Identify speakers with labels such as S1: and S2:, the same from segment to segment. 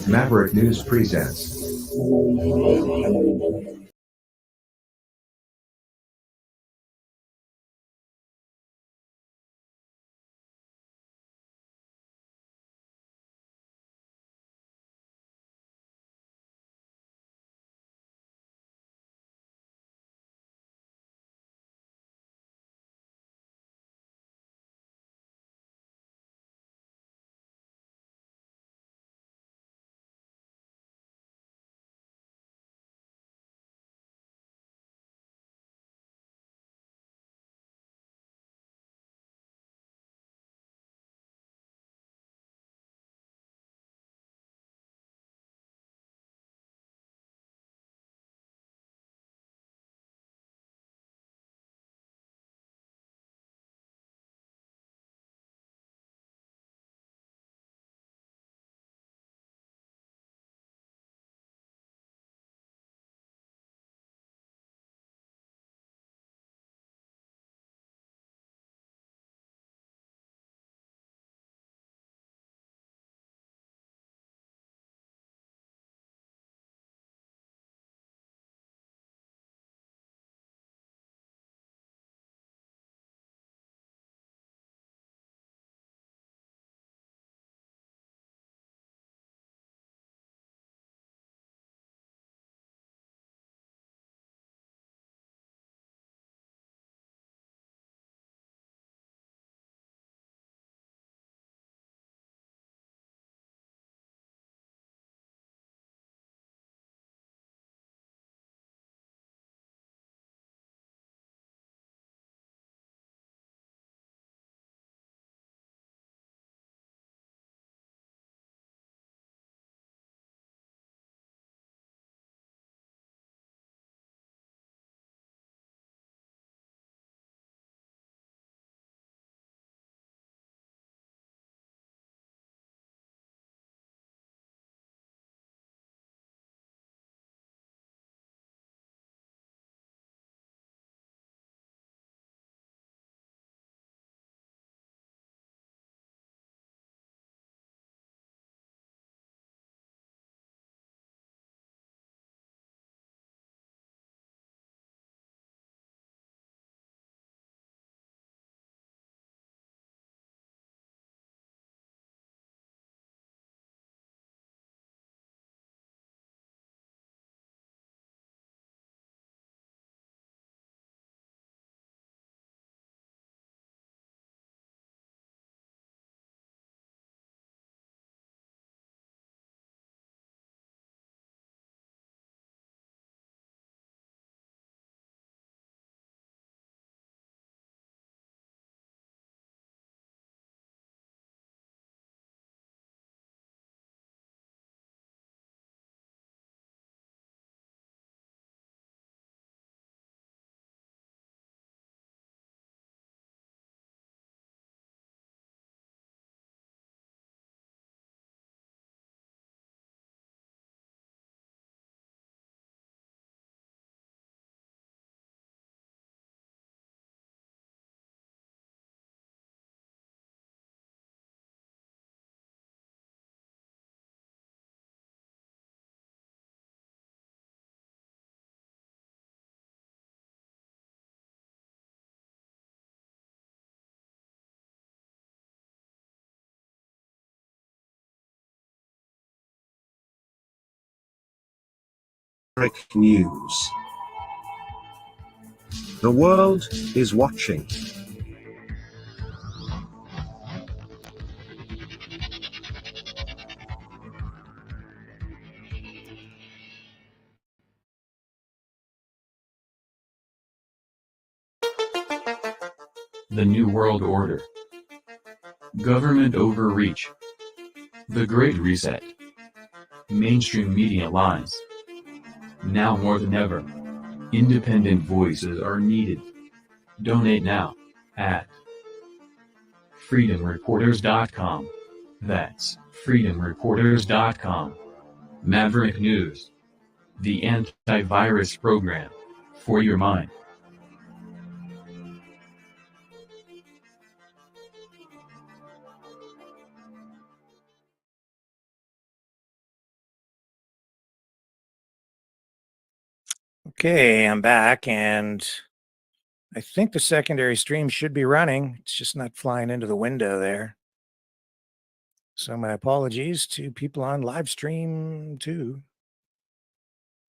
S1: Maverick News presents.
S2: Maverick News. The world is watching.
S3: The New World Order. Government overreach. The Great Reset. Mainstream media lies. Now more than ever, independent voices are needed. Donate now at freedomreporters.com. That's freedomreporters.com. Maverick News. The antivirus program for your mind.
S1: Okay, I'm back, and I think the secondary stream should be running. It's just not flying into the window there. So my apologies to people on live stream too.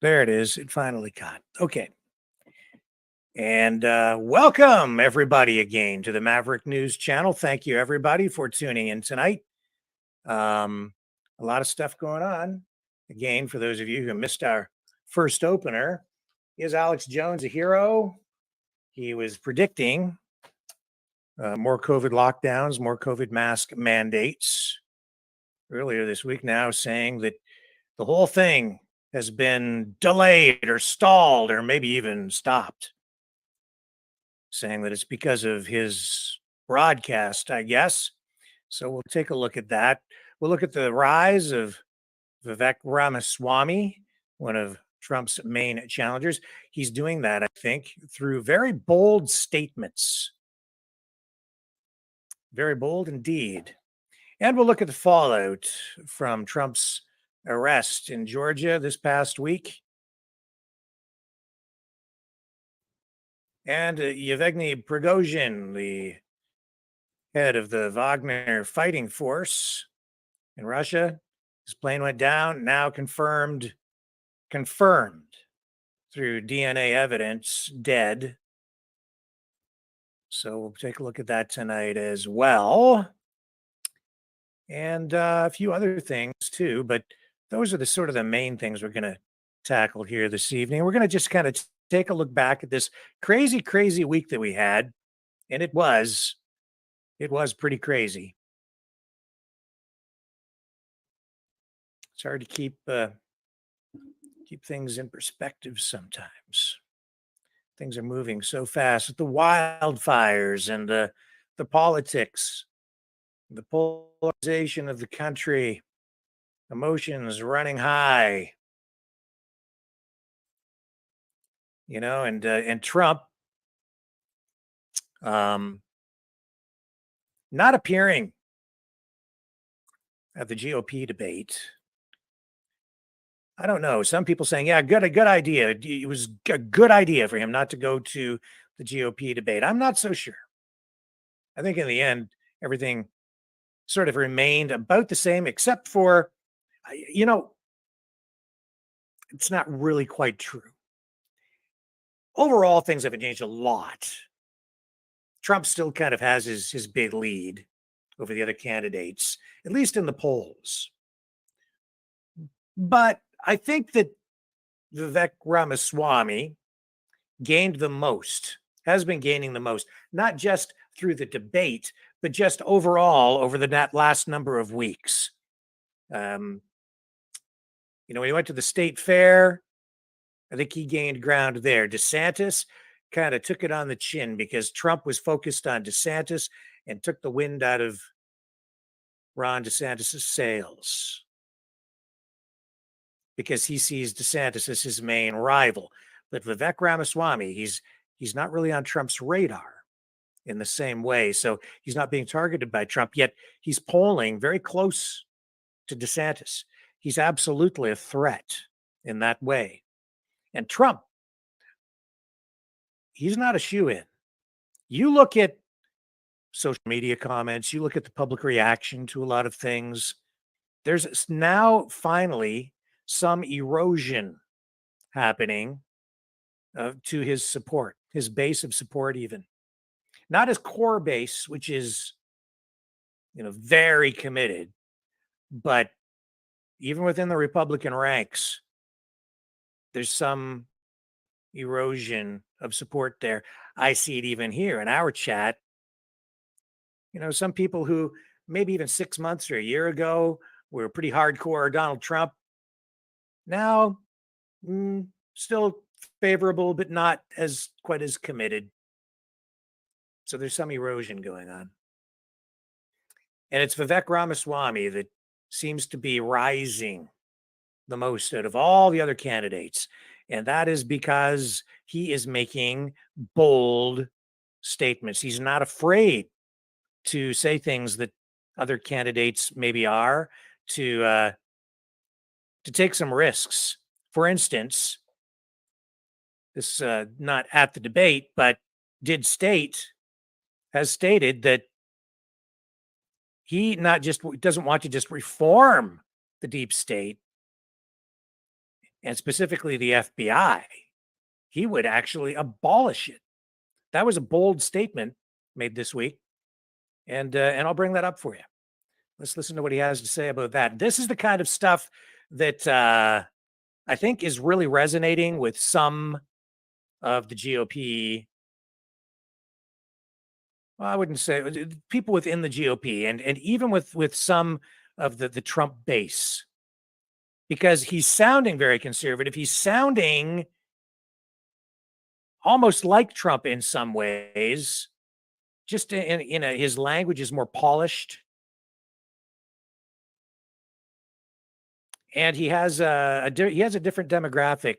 S1: There it is. It finally got. Okay. And welcome everybody again to the Maverick News channel. Thank you everybody for tuning in tonight. A lot of stuff going on. Again, for those of you who missed our first opener, is Alex Jones a hero? He was predicting more COVID lockdowns, more COVID mask mandates earlier this week, now saying that the whole thing has been delayed or stalled or maybe even stopped, saying that it's because of his broadcast, I guess. So we'll take a look at that. We'll look at the rise of Vivek Ramaswamy, one of Trump's main challengers. He's doing that, I think, through very bold statements. Very bold indeed. And we'll look at the fallout from Trump's arrest in Georgia this past week. And Yevgeny Prigozhin, the head of the Wagner fighting force in Russia, his plane went down, now confirmed through DNA evidence, dead. So we'll take a look at that tonight as well. And a few other things too, but those are the sort of the main things we're going to tackle here this evening. We're going to just kind of take a look back at this crazy week that we had, and it was pretty crazy. It's hard to keep things in perspective sometimes. Things are moving so fast with the wildfires and the politics, the polarization of the country, emotions running high. You know, and Trump not appearing at the GOP debate. I don't know. Some people saying, yeah, good idea. It was a good idea for him not to go to the GOP debate. I'm not so sure. I think in the end, everything sort of remained about the same, except for, you know, it's not really quite true. Overall, things haven't changed a lot. Trump still kind of has his big lead over the other candidates, at least in the polls. But I think that Vivek Ramaswamy gained the most, has been gaining the most, not just through the debate, but just overall over the last number of weeks. You know, when he went to the state fair, I think he gained ground there. DeSantis kind of took it on the chin because Trump was focused on DeSantis and took the wind out of Ron DeSantis' sails because he sees DeSantis as his main rival. But Vivek Ramaswamy, he's not really on Trump's radar in the same way. So he's not being targeted by Trump, yet he's polling very close to DeSantis. He's absolutely a threat in that way. And Trump, he's not a shoo-in. You look at social media comments, you look at the public reaction to a lot of things. There's now finally some erosion happening to his support, his base of support even. Not his core base, which is, you know, very committed, but even within the Republican ranks, there's some erosion of support there. I see it even here in our chat. You know, some people who maybe even 6 months or a year ago were pretty hardcore Donald Trump, now still favorable, but not as quite as committed. So there's some erosion going on. And it's Vivek Ramaswamy that seems to be rising the most out of all the other candidates. And that is because he is making bold statements. He's not afraid to say things that other candidates maybe are, to take some risks. For instance, this not at the debate, but has stated that he not just doesn't want to just reform the deep state and specifically the FBI. He would actually abolish it. That was a bold statement made this week, and I'll bring that up for you. Let's listen to what he has to say about that. This is the kind of stuff that I think is really resonating with some of the GOP. Well, I wouldn't say people within the GOP, and even with some of the Trump base, because he's sounding very conservative. He's sounding almost like Trump in some ways. Just his language is more polished, and he has a different demographic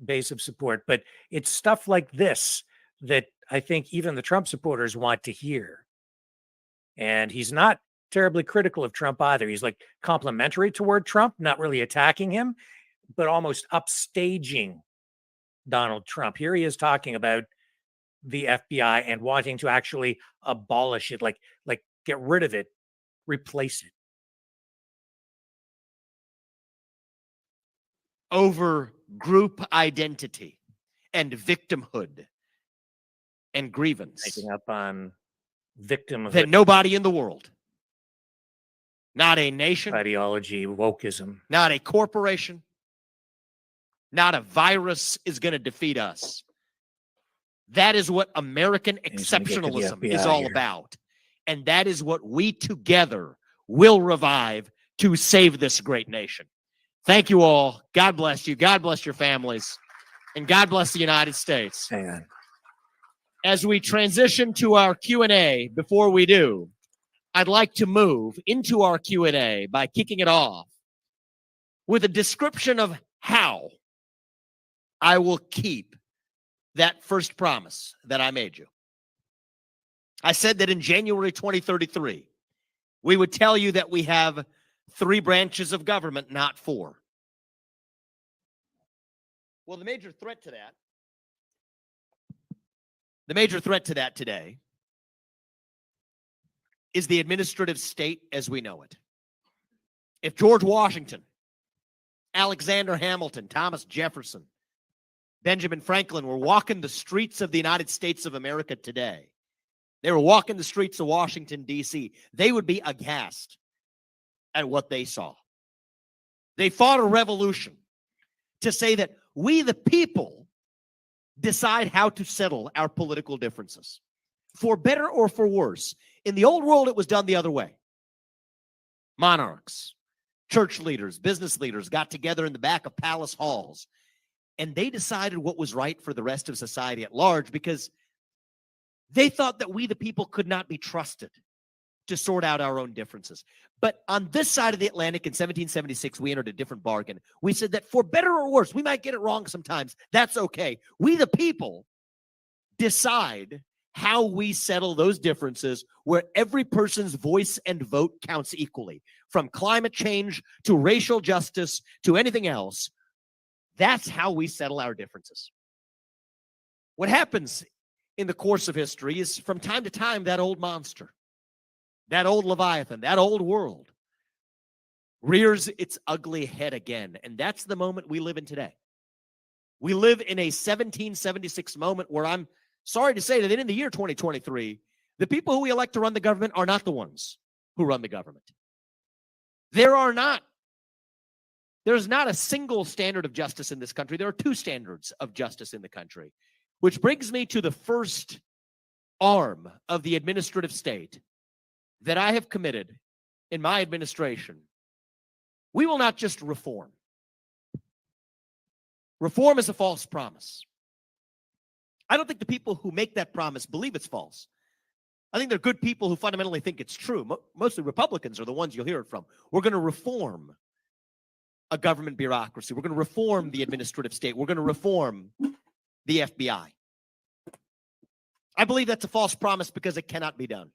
S1: base of support. But it's stuff like this that I think even the Trump supporters want to hear. And he's not terribly critical of Trump either. He's like complimentary toward Trump, not really attacking him, but almost upstaging Donald Trump. Here he is talking about the FBI and wanting to actually abolish it, like get rid of it, replace it.
S4: Over group identity and victimhood and grievance.
S1: Taking up on victimhood.
S4: That nobody in the world, not a nation,
S1: ideology, wokeism,
S4: not a corporation, not a virus is going to defeat us. That is what American exceptionalism is all about. And that is what we together will revive to save this great nation. Thank you all. God bless you. God bless your families. And God bless the United States.
S1: Hang on.
S4: As we transition to our Q&A, before we do, I'd like to move into our Q&A by kicking it off with a description of how I will keep that first promise that I made you. I said that in January 2033, we would tell you that we have 3 branches of government, not 4. Well, the major threat to that today is the administrative state as we know it. If George Washington, Alexander Hamilton, Thomas Jefferson, Benjamin Franklin were walking the streets of the United States of America today, they were walking the streets of Washington, D.C., they would be aghast at what they saw. They fought a revolution to say that we, the people, decide how to settle our political differences, for better or for worse. In the old world, it was done the other way. Monarchs, church leaders, business leaders got together in the back of palace halls, and they decided what was right for the rest of society at large because they thought that we, the people, could not be trusted to sort out our own differences. But on this side of the Atlantic in 1776, we entered a different bargain. We said that for better or worse, we might get it wrong sometimes. That's okay. We, the people, decide how we settle those differences where every person's voice and vote counts equally. From climate change to racial justice to anything else, that's how we settle our differences. What happens in the course of history is from time to time that old monster, that old Leviathan, that old world rears its ugly head again. And that's the moment we live in today. We live in a 1776 moment where I'm sorry to say that in the year 2023, the people who we elect to run the government are not the ones who run the government. There's not a single standard of justice in this country. There are 2 standards of justice in the country, which brings me to the first arm of the administrative state that I have committed in my administration. We will not just reform. Reform is a false promise. I don't think the people who make that promise believe it's false. I think they're good people who fundamentally think it's true. Mostly Republicans are the ones you'll hear it from. We're going to reform a government bureaucracy. We're going to reform the administrative state. We're going to reform the FBI. I believe that's a false promise because it cannot be done.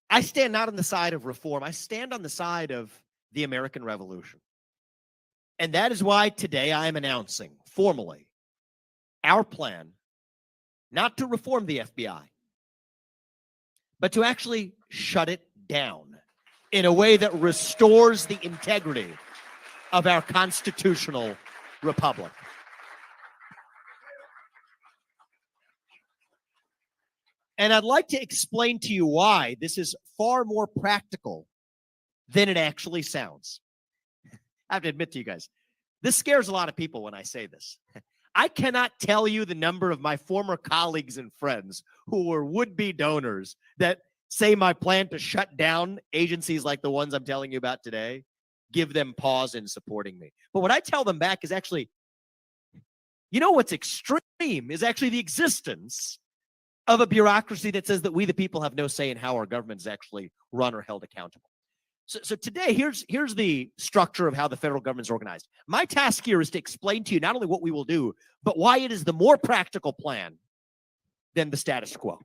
S4: I stand not on the side of reform. I stand on the side of the American Revolution. And that is why today I am announcing formally our plan not to reform the FBI, but to actually shut it down in a way that restores the integrity of our constitutional republic. And I'd like to explain to you why this is far more practical than it actually sounds. I have to admit to you guys, this scares a lot of people when I say this. I cannot tell you the number of my former colleagues and friends who were would-be donors that say my plan to shut down agencies like the ones I'm telling you about today, give them pause in supporting me. But what I tell them back is actually, you know what's extreme is actually the existence of a bureaucracy that says that we the people have no say in how our government is actually run or held accountable. So today, here's the structure of how the federal government is organized. My task here is to explain to you not only what we will do, but why it is the more practical plan than the status quo.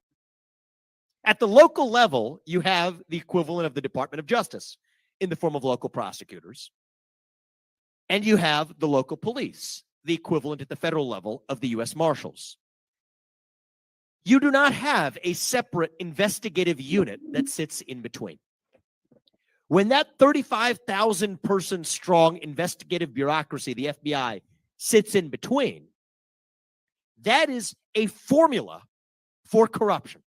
S4: At the local level, you have the equivalent of the Department of Justice in the form of local prosecutors. And you have the local police, the equivalent at the federal level of the U.S. Marshals. You do not have a separate investigative unit that sits in between. When that 35,000 person strong investigative bureaucracy, the FBI, sits in between, that is a formula for corruption.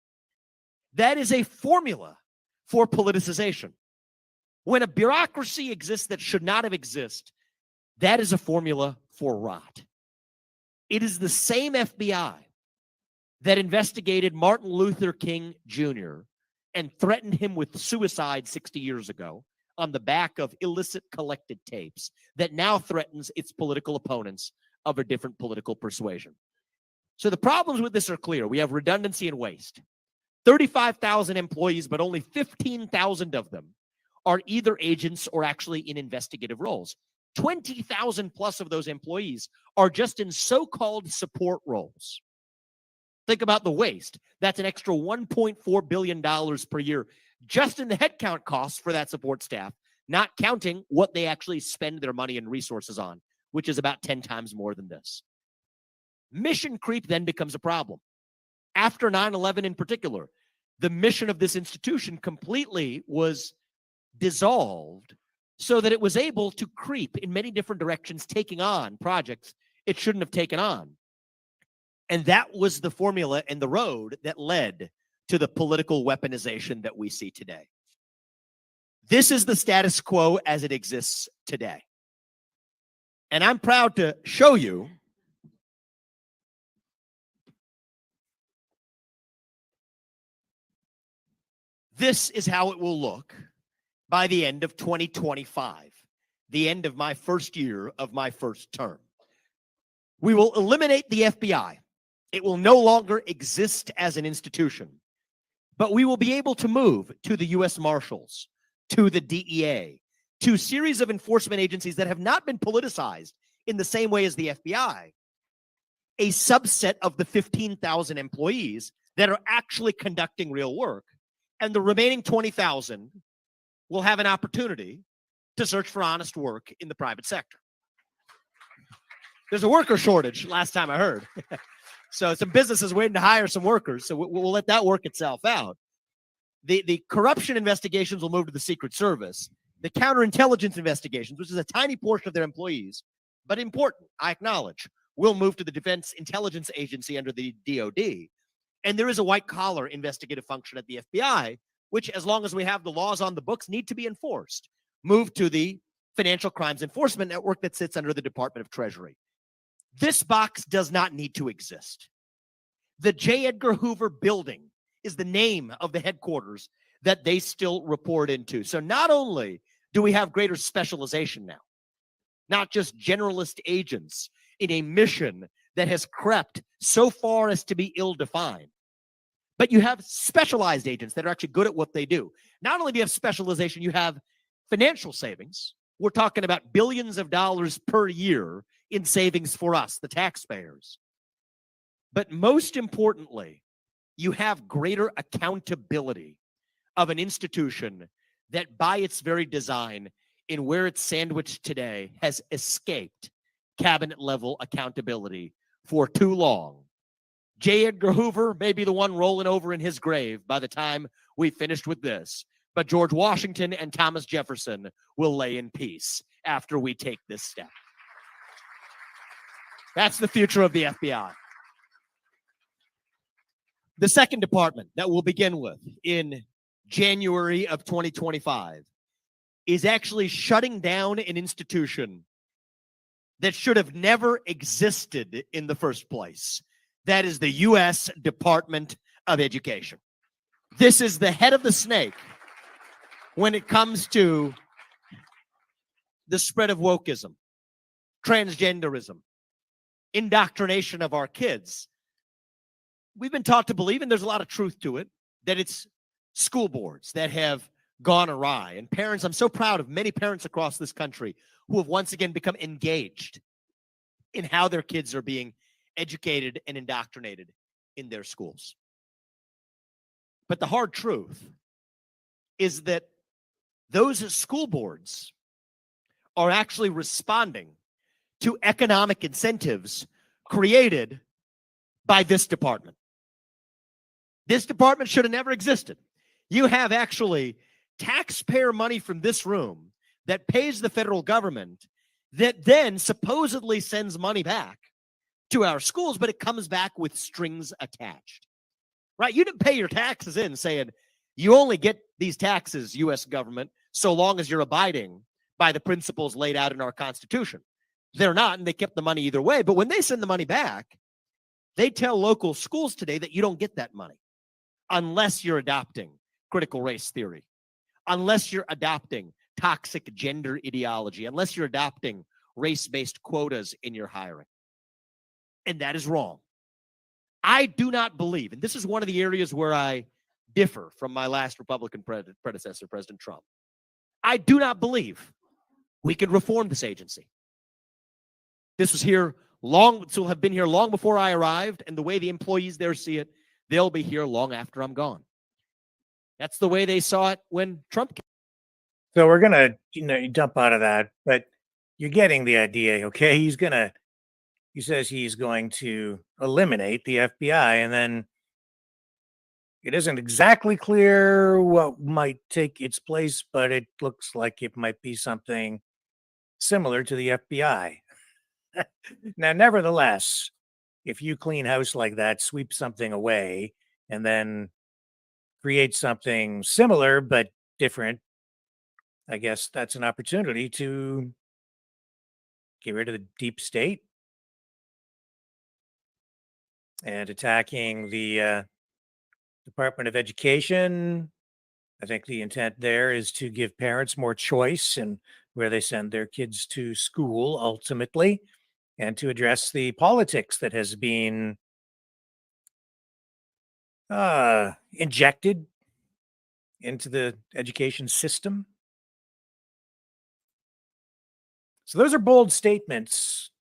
S4: That is a formula for politicization. When a bureaucracy exists that should not have existed, that is a formula for rot. It is the same FBI that investigated Martin Luther King Jr. and threatened him with suicide 60 years ago on the back of illicit collected tapes that now threatens its political opponents of a different political persuasion. So the problems with this are clear. We have redundancy and waste. 35,000 employees, but only 15,000 of them are either agents or actually in investigative roles. 20,000 plus of those employees are just in so-called support roles. Think about the waste. That's an extra $1.4 billion per year just in the headcount costs for that support staff, not counting what they actually spend their money and resources on, which is about 10 times more than this. Mission creep then becomes a problem. After 9/11 in particular, the mission of this institution completely was dissolved so that it was able to creep in many different directions, taking on projects it shouldn't have taken on. And that was the formula and the road that led to the political weaponization that we see today. This is the status quo as it exists today. And I'm proud to show you this is how it will look by the end of 2025, the end of my first year of my first term. We will eliminate the FBI. It will no longer exist as an institution, but we will be able to move to the U.S. Marshals, to the DEA, to a series of enforcement agencies that have not been politicized in the same way as the FBI, a subset of the 15,000 employees that are actually conducting real work, and the remaining 20,000 will have an opportunity to search for honest work in the private sector. There's a worker shortage, last time I heard. So some businesses waiting to hire some workers. So we'll let that work itself out. The corruption investigations will move to the Secret Service. The counterintelligence investigations, which is a tiny portion of their employees, but important, I acknowledge, will move to the Defense Intelligence Agency under the DOD. And there is a white-collar investigative function at the FBI, which, as long as we have the laws on the books, need to be enforced. Move to the Financial Crimes Enforcement Network that sits under the Department of Treasury. This box does not need to exist. The J. Edgar Hoover Building is the name of the headquarters that they still report into. So not only do we have greater specialization now, not just generalist agents in a mission that has crept so far as to be ill-defined, but you have specialized agents that are actually good at what they do. Not only do you have specialization, you have financial savings. We're talking about billions of dollars per year in savings for us, the taxpayers. But most importantly, you have greater accountability of an institution that by its very design in where it's sandwiched today has escaped cabinet level accountability for too long. J. Edgar Hoover may be the one rolling over in his grave by the time we finished with this, but George Washington and Thomas Jefferson will lay in peace after we take this step. That's the future of the FBI. The second department that we'll begin with in January of 2025 is actually shutting down an institution that should have never existed in the first place. That is the U.S. Department of Education. This is the head of the snake when it comes to the spread of wokeism, transgenderism, indoctrination of our kids. We've been taught to believe, and there's a lot of truth to it, that it's school boards that have gone awry. And parents, I'm so proud of many parents across this country who have once again become engaged in how their kids are being educated and indoctrinated in their schools. But the hard truth is that those school boards are actually responding to economic incentives created by this department. This department should have never existed. You have actually taxpayer money from this room that pays the federal government that then supposedly sends money back to our schools, but it comes back with strings attached, right? You didn't pay your taxes in saying you only get these taxes, U.S. government, so long as you're abiding by the principles laid out in our Constitution. They're not, and they kept the money either way. But when they send the money back, they tell local schools today that you don't get that money unless you're adopting critical race theory, unless you're adopting toxic gender ideology, unless you're adopting race-based quotas in your hiring. And that is wrong. I do not believe, and this is one of the areas where I differ from my last Republican predecessor, President Trump. I do not believe we can reform this agency. This was here long, so have been here long before I arrived, and the way the employees there see it, they'll be here long after I'm gone. That's the way they saw it when Trump came.
S1: So we're gonna, jump out of that, but you're getting the idea, okay? He says he's going to eliminate the FBI, and then it isn't exactly clear what might take its place, but it looks like it might be something similar to the FBI. Now, nevertheless, if you clean house like that, sweep something away, and then create something similar but different, I guess that's an opportunity to get rid of the deep state and attacking the Department of Education. I think the intent there is to give parents more choice in where they send their kids to school ultimately, and to address the politics that has been injected into the education system. So those are bold statements,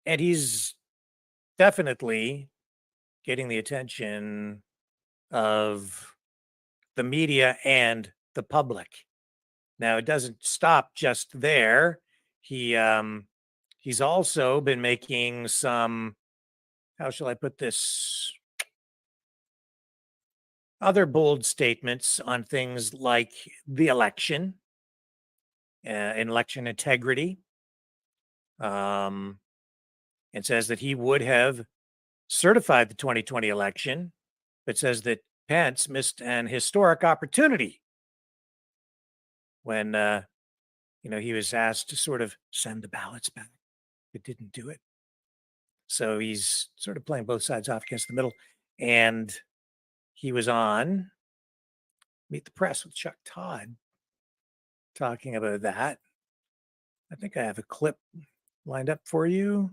S1: and he's definitely getting the attention of the media and the public. Now, it doesn't stop just there. He's also been making some, how shall I put this, other bold statements on things like the election, election integrity, and says that he would have certified the 2020 election, but says that Pence missed an historic opportunity when he was asked to sort of send the ballots back, but didn't do it. So he's sort of playing both sides off against the middle. And he was on Meet the Press with Chuck Todd talking about that. I think I have a clip lined up for you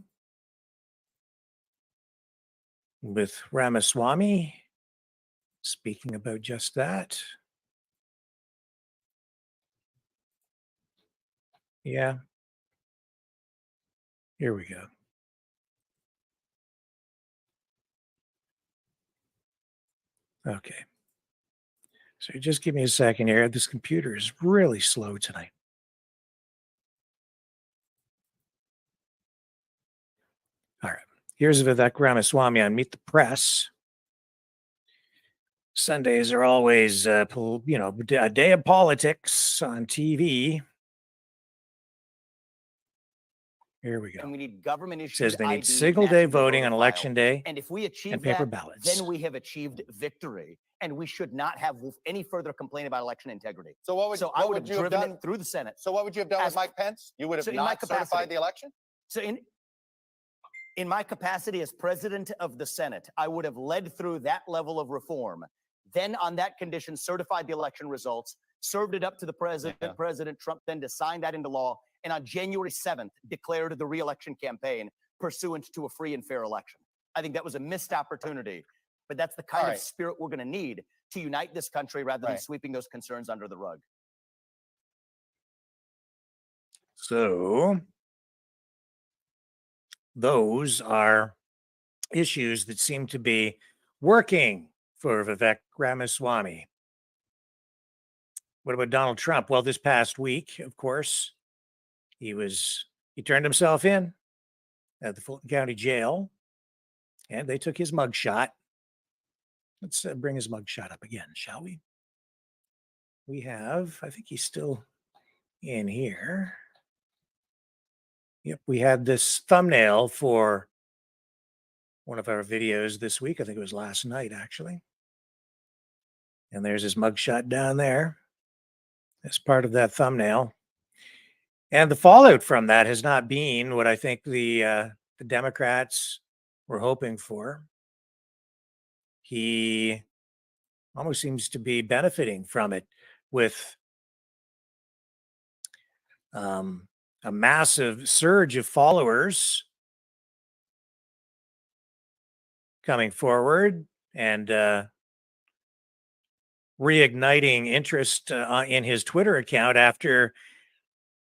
S1: with Ramaswamy speaking about just that. Yeah. Here we go. Okay. So just give me a second here. This computer is really slow tonight. Here's Vivek Ramaswamy on Meet the Press. Sundays are always, a day of politics on TV. Here we go.
S5: And we need government issued
S1: Says they need
S5: ID
S1: single day
S5: matching the
S1: voting
S5: voter
S1: on
S5: file.
S1: election day
S5: And if we achieve
S1: and paper
S5: that,
S1: ballots.
S5: then we have achieved victory, and we should not have any further complaint about election integrity.
S6: So what would,
S5: So I
S6: what
S5: would
S6: would
S5: have
S6: you have
S5: driven
S6: done?
S5: it through the Senate.
S6: So what would you have done
S5: As-
S6: with Mike Pence? You would have
S5: So in my
S6: not certified
S5: capacity-
S6: the election?
S5: So in my capacity as president of the Senate, I would have led through that level of reform. Then on that condition, certified the election results, served it up to the president,
S6: Yeah.
S5: President Trump then to sign that into law, and on January 7th, declared the re-election campaign pursuant to a free and fair election. I think that was a missed opportunity, but that's the kind
S6: All
S5: of
S6: right.
S5: spirit we're going to need to unite this country rather than
S6: Right.
S5: sweeping those concerns under the rug.
S1: So those are issues that seem to be working for Vivek Ramaswamy. What about Donald Trump? Well, this past week, of course, he turned himself in at the Fulton County Jail, and they took his mugshot. Let's bring his mugshot up again, shall we? I think he's still in here. Yep, we had this thumbnail for one of our videos this week. I think it was last night, actually. And there's his mugshot down there as part of that thumbnail. And the fallout from that has not been what I think the Democrats were hoping for. He almost seems to be benefiting from it with a massive surge of followers coming forward and reigniting interest in his Twitter account after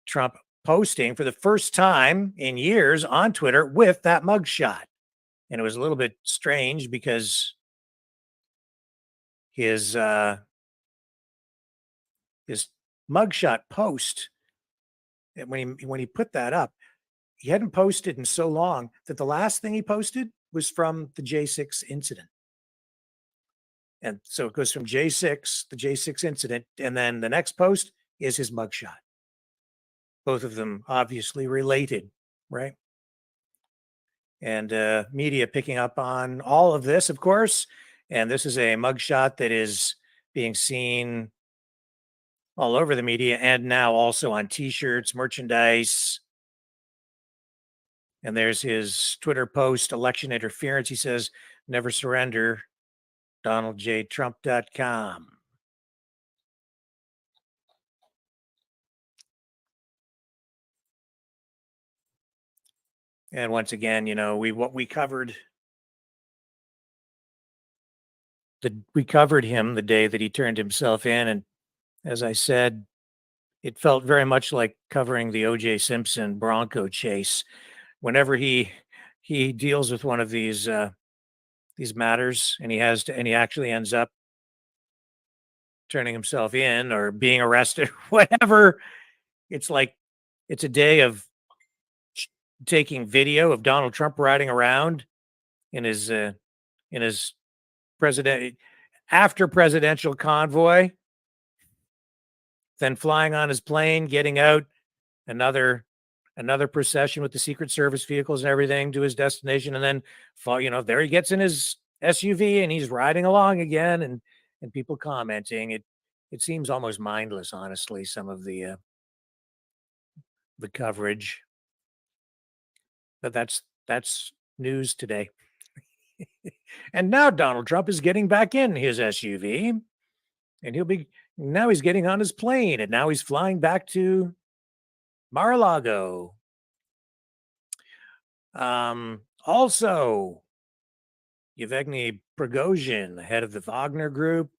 S1: Trump posting for the first time in years on Twitter with that mugshot. And it was a little bit strange because his mugshot post, when he put that up, he hadn't posted in so long that the last thing he posted was from the J6 incident. And so it goes from the J6 incident, and then the next post is his mugshot. Both of them obviously related, right? And media picking up on all of this, of course. And this is a mugshot that is being seen all over the media and now also on T-shirts, merchandise. And there's his Twitter post, election interference. He says, never surrender, DonaldJTrump.com. And once again, we covered him the day that he turned himself in, and as I said, it felt very much like covering the O.J. Simpson Bronco chase. Whenever he deals with one of these matters, and he actually ends up turning himself in or being arrested, whatever, it's like it's a day of taking video of Donald Trump riding around in his presidential convoy, then flying on his plane, getting out, another procession with the Secret Service vehicles and everything to his destination, and then there he gets in his SUV and he's riding along again, and people commenting. It seems almost mindless, honestly, some of the coverage. But that's news today. And now Donald Trump is getting back in his SUV, and now he's getting on his plane, and now he's flying back to Mar-a-Lago. Also, Yevgeny Prigozhin, the head of the Wagner Group,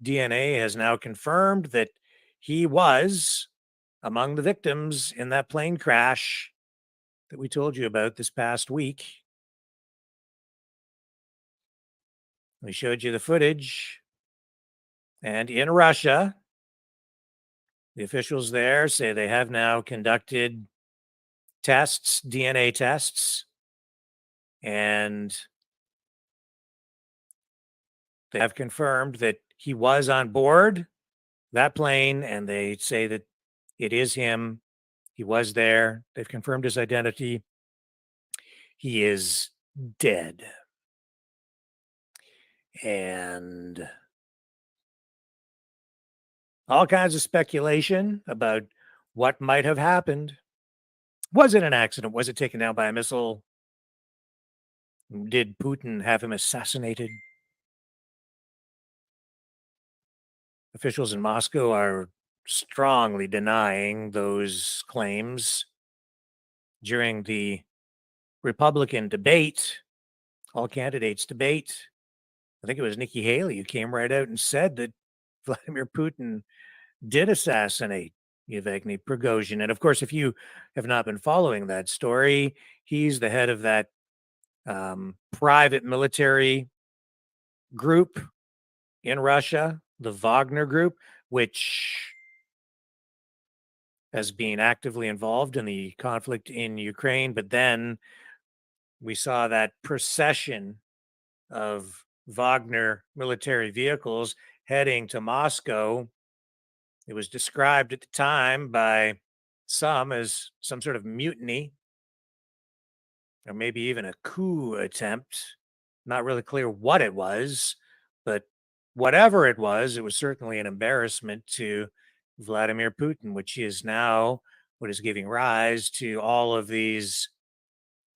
S1: DNA has now confirmed that he was among the victims in that plane crash that we told you about this past week. We showed you the footage. And in Russia, the officials there say they have now conducted tests, DNA tests, And they have confirmed that he was on board that plane, and they say that it is him. He was there. They've confirmed his identity. He is dead. And all kinds of speculation about what might have happened. Was it an accident? Was it taken down by a missile? Did Putin have him assassinated? Officials in Moscow are strongly denying those claims. During the Republican debate, all candidates debate, I think it was Nikki Haley who came right out and said that Vladimir Putin did assassinate Yevgeny Prigozhin. And of course, if you have not been following that story, he's the head of that private military group in Russia, the Wagner Group, which has been actively involved in the conflict in Ukraine. But then we saw that procession of Wagner military vehicles heading to Moscow. It was described at the time by some as some sort of mutiny, or maybe even a coup attempt. Not really clear what it was, but whatever it was certainly an embarrassment to Vladimir Putin, which is now what is giving rise to all of these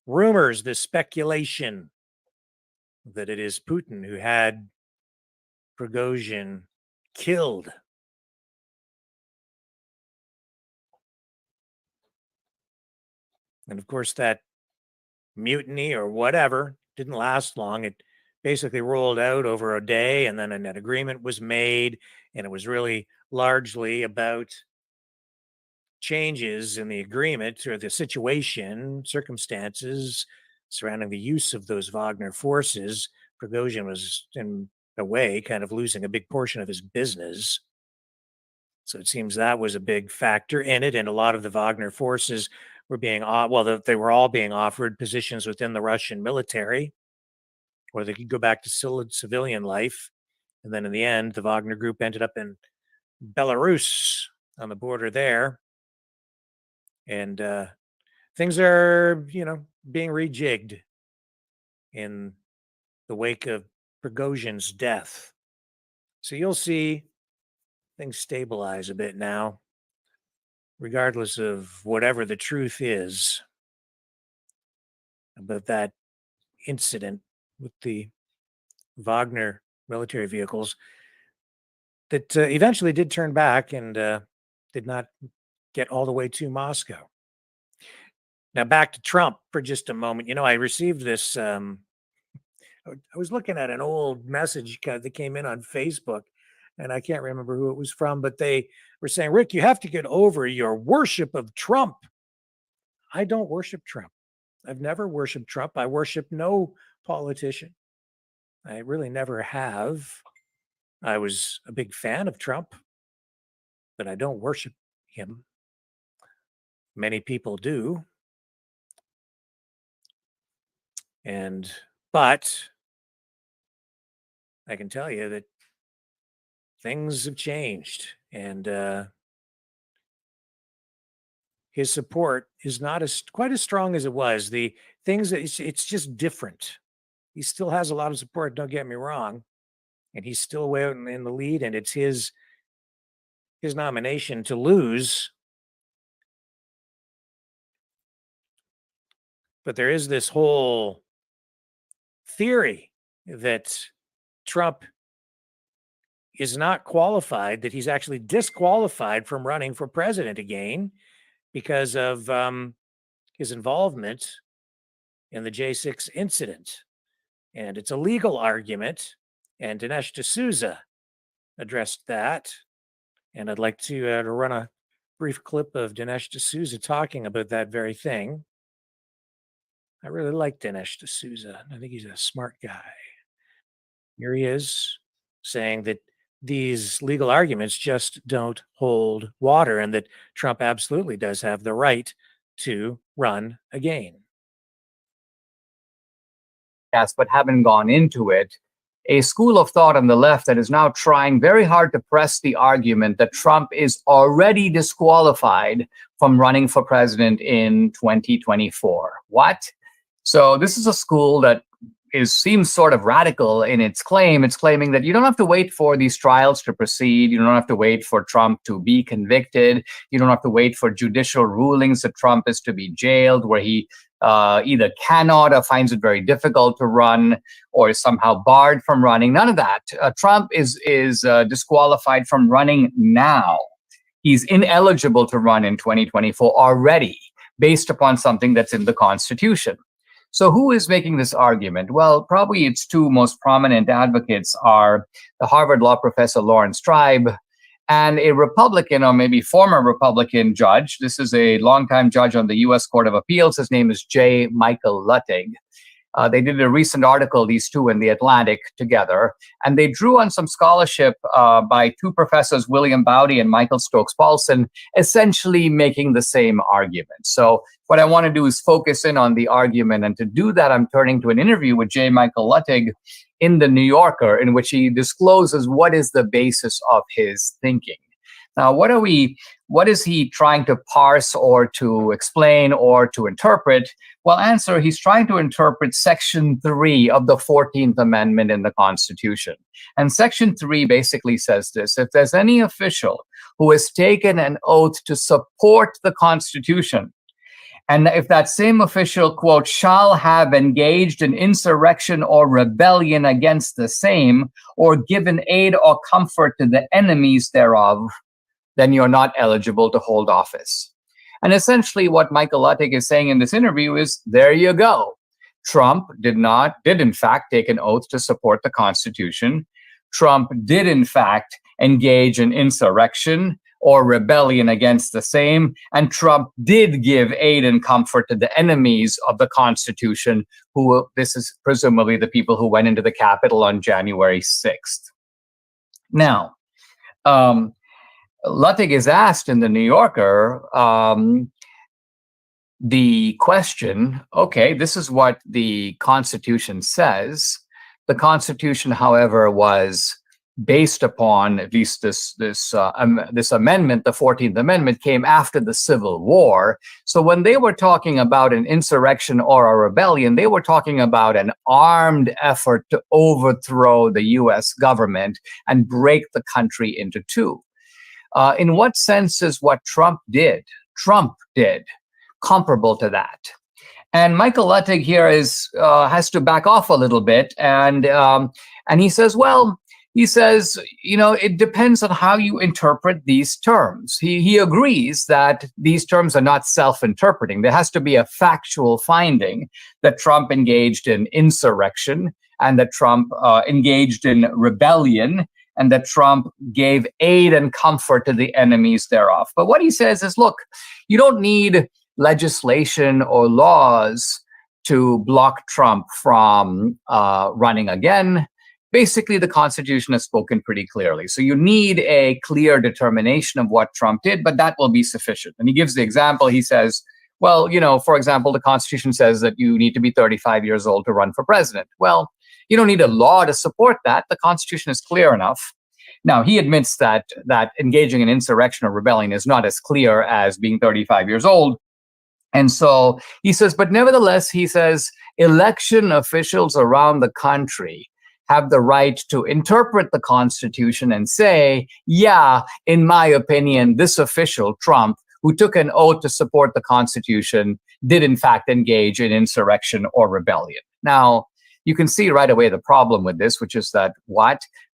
S1: rumors, this speculation that it is Putin who had Prigozhin killed. And of course, that mutiny or whatever didn't last long. It basically rolled out over a day, and then an agreement was made, and it was really largely about changes in the agreement or the circumstances surrounding the use of those Wagner forces. Prigozhin was, in a way, kind of losing a big portion of his business. So it seems that was a big factor in it. And a lot of the Wagner forces were they were all being offered positions within the Russian military, or they could go back to civilian life. And then in the end, the Wagner group ended up in Belarus on the border there. And things are, being rejigged in the wake of Prigozhin's death. So you'll see things stabilize a bit now, regardless of whatever the truth is about that incident with the Wagner military vehicles that eventually did turn back and did not get all the way to Moscow. Now back to Trump for just a moment. I received this. I was looking at an old message that came in on Facebook, and I can't remember who it was from, but they were saying, Rick, you have to get over your worship of Trump. I don't worship Trump. I've never worshiped Trump. I worship no politician. I really never have. I was a big fan of Trump, but I don't worship him. Many people do. But I can tell you that things have changed, and his support is not quite as strong as it was. The things that it's just different. He still has a lot of support. Don't get me wrong, and he's still way out in the lead, and it's his nomination to lose. But there is this whole theory that Trump is not qualified, that he's actually disqualified from running for president again because of his involvement in the J6 incident. And it's a legal argument, and Dinesh D'Souza addressed that. And I'd like to run a brief clip of Dinesh D'Souza talking about that very thing. I really like Dinesh D'Souza. I think he's a smart guy. Here he is saying that these legal arguments just don't hold water, and that Trump absolutely does have the right to run again.
S6: podcast but haven't gone into it, a school of thought on the left that is now trying very hard to press the argument that Trump is already disqualified from running for president in 2024. What? So this is a school that seems sort of radical in its claim. It's claiming that you don't have to wait for these trials to proceed. You don't have to wait for Trump to be convicted. You don't have to wait for judicial rulings that Trump is to be jailed, where he either cannot or finds it very difficult to run or is somehow barred from running. None of that. Trump is disqualified from running now. He's ineligible to run in 2024 already, based upon something that's in the Constitution. So who is making this argument? Well, probably its two most prominent advocates are the Harvard law professor Lawrence Tribe and a Republican, or maybe former Republican judge. This is a longtime judge on the U.S. Court of Appeals. His name is J. Michael Luttig. They did a recent article, these two, in The Atlantic together, and they drew on some scholarship by two professors, William Bowdy and Michael Stokes-Paulson, essentially making the same argument. So what I want to do is focus in on the argument, and to do that, I'm turning to an interview with J. Michael Luttig in The New Yorker, in which he discloses what is the basis of his thinking. Now, what is he trying to parse or to explain or to interpret? Well, answer, he's trying to interpret Section 3 of the 14th Amendment in the Constitution. And Section 3 basically says this: if there's any official who has taken an oath to support the Constitution, and if that same official, quote, shall have engaged in insurrection or rebellion against the same, or given aid or comfort to the enemies thereof, then you're not eligible to hold office. And essentially what Michael Luttig is saying in this interview is, there you go. Trump did in fact take an oath to support the Constitution. Trump did in fact engage in insurrection or rebellion against the same. And Trump did give aid and comfort to the enemies of the Constitution, who, this is presumably the people who went into the Capitol on January 6th. Now, Luttig is asked in The New Yorker the question, okay, this is what the Constitution says. The Constitution, however, was based upon, at least this amendment, the 14th Amendment, came after the Civil War. So when they were talking about an insurrection or a rebellion, they were talking about an armed effort to overthrow the U.S. government and break the country into two. In what sense is what Trump did comparable to that? And Michael Luttig here has to back off a little bit, and he says, well, it depends on how you interpret these terms. He agrees that these terms are not self-interpreting. There has to be a factual finding that Trump engaged in insurrection and that Trump engaged in rebellion, and that Trump gave aid and comfort to the enemies thereof. But what he says is, look, you don't need legislation or laws to block Trump from running again. Basically, the Constitution has spoken pretty clearly. So you need a clear determination of what Trump did, but that will be sufficient. And he gives the example. He says, well, for example, the Constitution says that you need to be 35 years old to run for president. Well, you don't need a law to support that. The Constitution is clear enough. Now, he admits that engaging in insurrection or rebellion is not as clear as being 35 years old. And so he says, but nevertheless, he says, election officials around the country have the right to interpret the Constitution and say, yeah, in my opinion, this official, Trump, who took an oath to support the Constitution, did in fact engage in insurrection or rebellion. Now, you can see right away the problem with this, which is that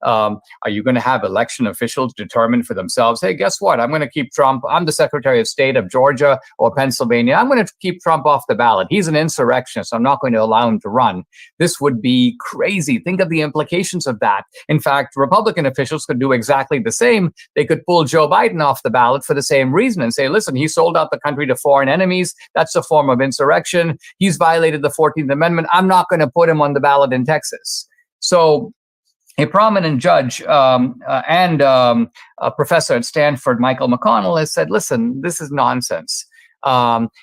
S6: are you going to have election officials determine for themselves, hey, guess what? I'm going to keep Trump. I'm the Secretary of State of Georgia or Pennsylvania. I'm going to keep Trump off the ballot. He's an insurrectionist. I'm not going to allow him to run. This would be crazy. Think of the implications of that. In fact, Republican officials could do exactly the same. They could pull Joe Biden off the ballot for the same reason and say, listen, he sold out the country to foreign enemies. That's a form of insurrection. He's violated the 14th Amendment. I'm not going to put him on the ballot in Texas. So a prominent judge and a professor at Stanford, Michael McConnell, has said, listen, this is nonsense.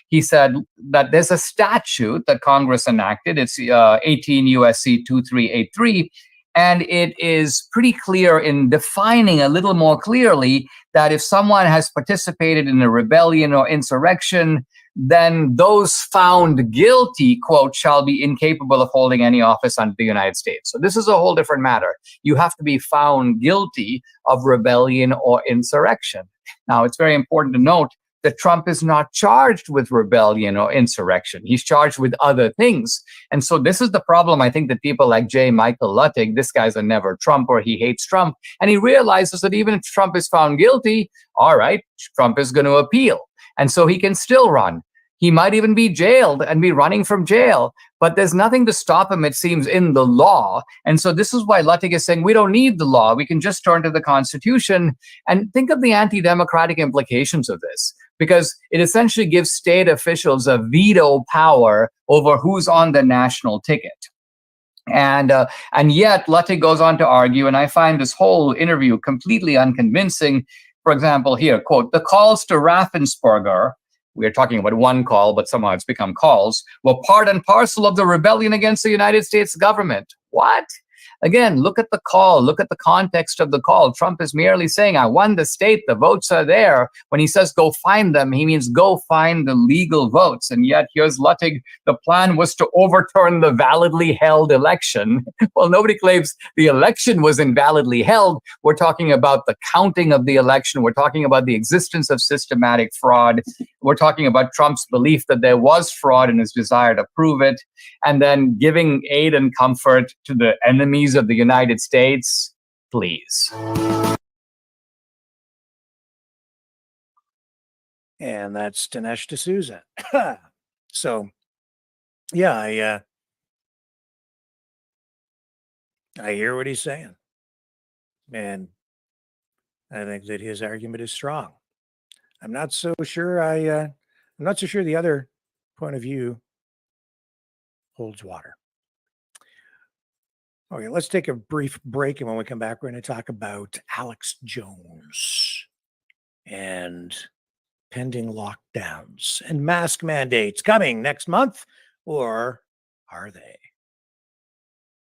S6: He said that there's a statute that Congress enacted. It's 18 USC 2383. And it is pretty clear in defining a little more clearly that if someone has participated in a rebellion or insurrection, then those found guilty, quote, shall be incapable of holding any office under the United States. So this is a whole different matter. You have to be found guilty of rebellion or insurrection. Now, it's very important to note that Trump is not charged with rebellion or insurrection. He's charged with other things. And so this is the problem, I think, that people like J. Michael Luttig, this guy's a never Trump or he hates Trump, and he realizes that even if Trump is found guilty, all right, Trump is going to appeal. And so he can still run. He might even be jailed and be running from jail, but there's nothing to stop him, it seems, in the law. And so this is why Luttig is saying we don't need the law. We can just turn to the Constitution. And think of the anti-democratic implications of this, because it essentially gives state officials a veto power over who's on the national ticket. And yet Luttig goes on to argue, and I find this whole interview completely unconvincing. For example, here, quote, the calls to Raffensperger, we are talking about one call, but somehow it's become calls, were part and parcel of the rebellion against the United States government. What? Again, look at the call. Look at the context of the call. Trump is merely saying, I won the state. The votes are there. When he says go find them, he means go find the legal votes. And yet here's Luttig. The plan was to overturn the validly held election. Well, nobody claims the election was invalidly held. We're talking about the counting of the election. We're talking about the existence of systematic fraud. We're talking about Trump's belief that there was fraud and his desire to prove it, and then giving aid and comfort to the enemies of the United States. Please.
S1: And that's Dinesh D'Souza. So, yeah, I hear what he's saying, and I think that his argument is strong. I'm not so sure. I'm not so sure the other point of view holds water. Okay, let's take a brief break, and when we come back, we're going to talk about Alex Jones and pending lockdowns and mask mandates coming next month, or are they?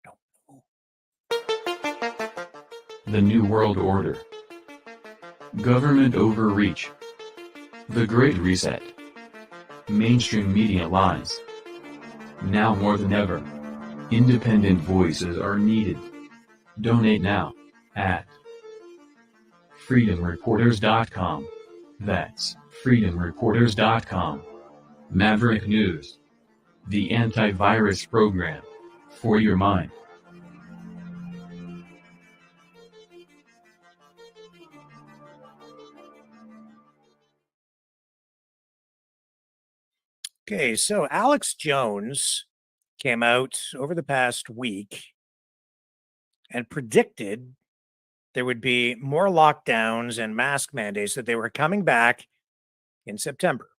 S1: Don't know.
S3: The New World Order. Government overreach. The Great Reset. Mainstream media lies. Now more than ever, independent voices are needed. Donate now at freedomreporters.com. That's freedomreporters.com. Maverick News. The antivirus program for your mind.
S1: Okay, so Alex Jones came out over the past week and predicted there would be more lockdowns and mask mandates, that they were coming back in September.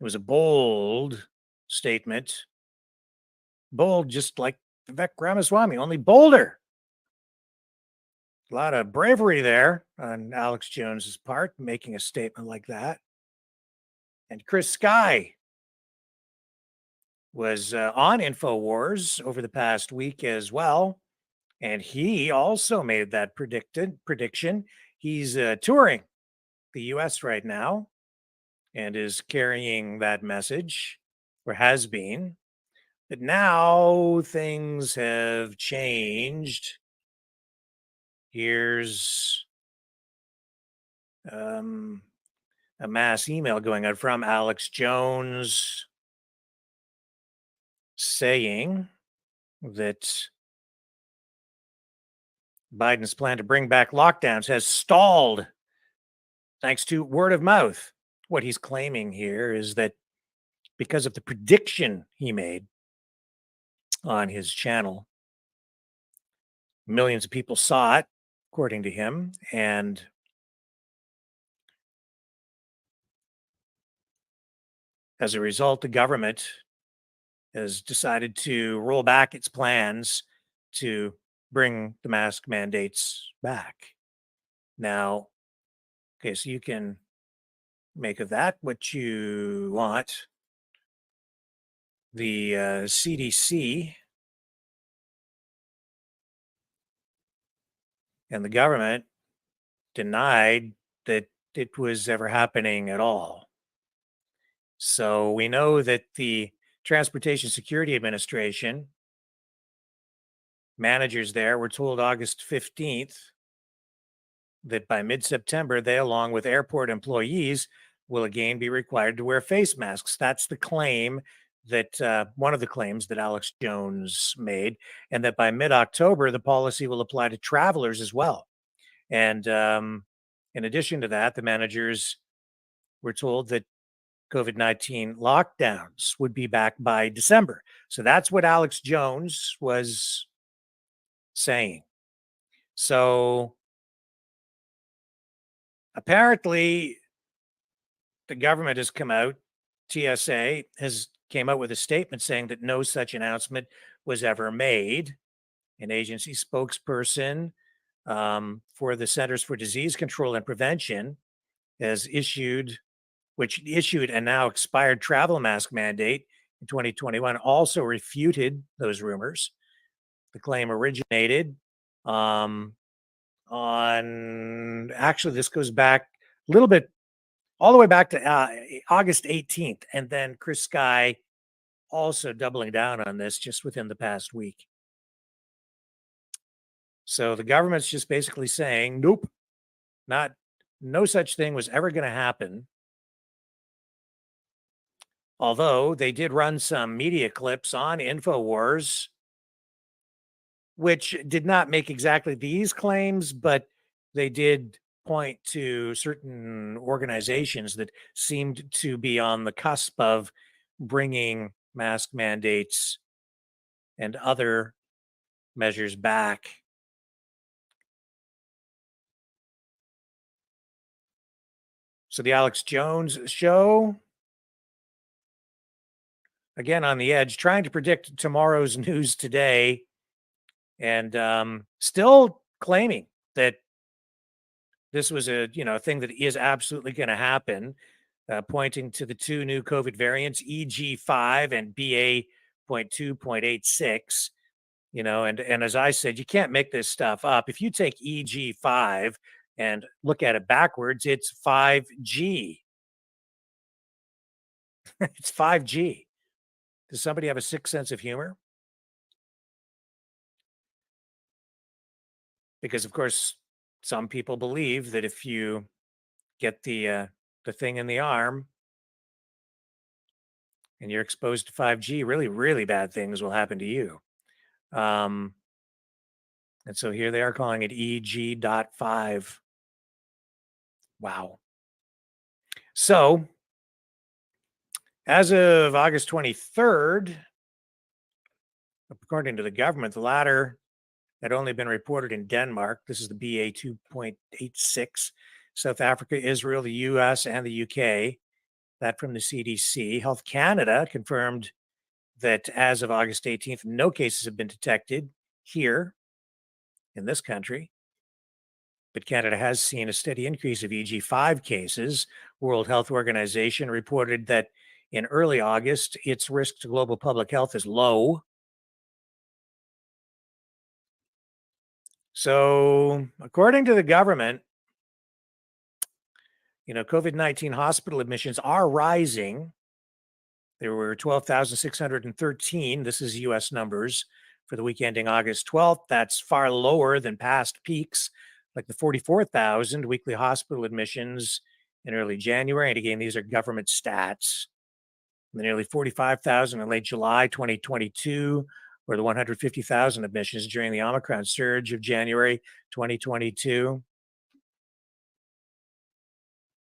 S1: It was a bold statement. Bold, just like Vivek Ramaswamy, only bolder. A lot of bravery there on Alex Jones's part, making a statement like that. And Chris Sky was on InfoWars over the past week as well. And he also made that prediction. He's touring the US right now and is carrying that message, or has been. But now things have changed. Here's a mass email going out from Alex Jones saying that Biden's plan to bring back lockdowns has stalled thanks to word of mouth. What he's claiming here is that because of the prediction he made on his channel, millions of people saw it, according to him, and as a result, the government has decided to roll back its plans to bring the mask mandates back. Now, okay, so you can make of that what you want. The CDC and the government denied that it was ever happening at all. So we know that the Transportation Security Administration managers there were told August 15th that by mid-September, they, along with airport employees, will again be required to wear face masks. That's the claim that one of the claims that Alex Jones made, and that by mid-October, the policy will apply to travelers as well. And in addition to that, the managers were told that COVID-19 lockdowns would be back by December. So that's what Alex Jones was saying. So apparently the government has come out, TSA has came out with a statement saying that no such announcement was ever made. An agency spokesperson for the Centers for Disease Control and Prevention has issued a now expired travel mask mandate in 2021, also refuted those rumors. The claim originated on, actually, this goes back a little bit, all the way back to August 18th. And then Chris Sky also doubling down on this just within the past week. So the government's just basically saying, nope, no such thing was ever going to happen. Although they did run some media clips on InfoWars, which did not make exactly these claims, but they did point to certain organizations that seemed to be on the cusp of bringing mask mandates and other measures back. So the Alex Jones show, again on the edge, trying to predict tomorrow's news today, and still claiming that this was a thing that is absolutely going to happen, pointing to the two new COVID variants, EG5 and BA.2.86. And as I said, you can't make this stuff up. If you take EG5 and look at it backwards, it's 5G. It's 5G. Does somebody have a sick sense of humor? Because, of course, some people believe that if you get the thing in the arm and you're exposed to 5G, really, really bad things will happen to you. And so here they are calling it EG.5. Wow. So as of August 23rd, according to the government, the latter had only been reported in Denmark. This is the BA.2.86. South Africa, Israel, the US, and the UK. That from the CDC. Health Canada confirmed that as of August 18th, no cases have been detected here in this country. But Canada has seen a steady increase of EG5 cases. World Health Organization reported that in early August, its risk to global public health is low. So, according to the government, COVID-19 hospital admissions are rising. There were 12,613. This is US numbers for the week ending August 12th. That's far lower than past peaks, like the 44,000 weekly hospital admissions in early January. And again, these are government stats. And the nearly 45,000 in late July 2022, or the 150,000 admissions during the Omicron surge of January 2022.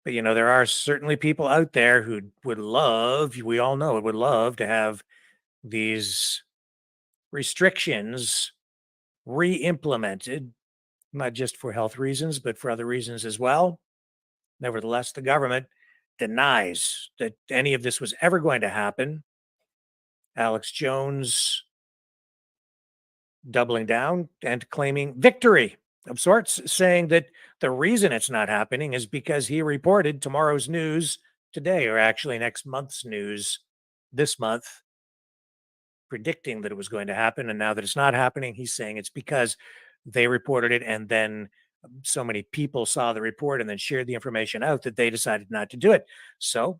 S1: But, there are certainly people out there who would love, we all know it, would love to have these restrictions re-implemented, not just for health reasons, but for other reasons as well. Nevertheless, the government denies that any of this was ever going to happen. Alex Jones doubling down and claiming victory of sorts, saying that the reason it's not happening is because he reported tomorrow's news today, or actually next month's news this month, predicting that it was going to happen. And now that it's not happening, he's saying it's because they reported it and then so many people saw the report and then shared the information out that they decided not to do it. So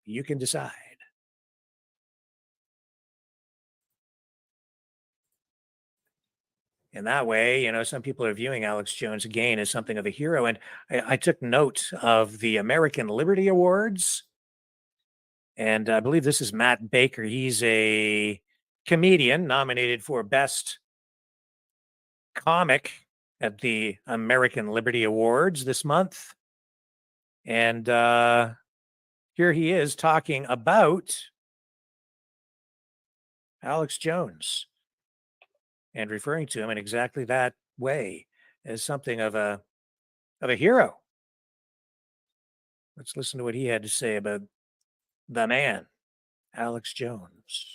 S1: you can decide. In that way, some people are viewing Alex Jones again as something of a hero. And I took note of the American Liberty Awards. And I believe this is Matt Baker. He's a comedian nominated for Best Comic at the American Liberty Awards this month. And here he is talking about Alex Jones and referring to him in exactly that way, as something of a hero. Let's listen to what he had to say about the man, Alex Jones.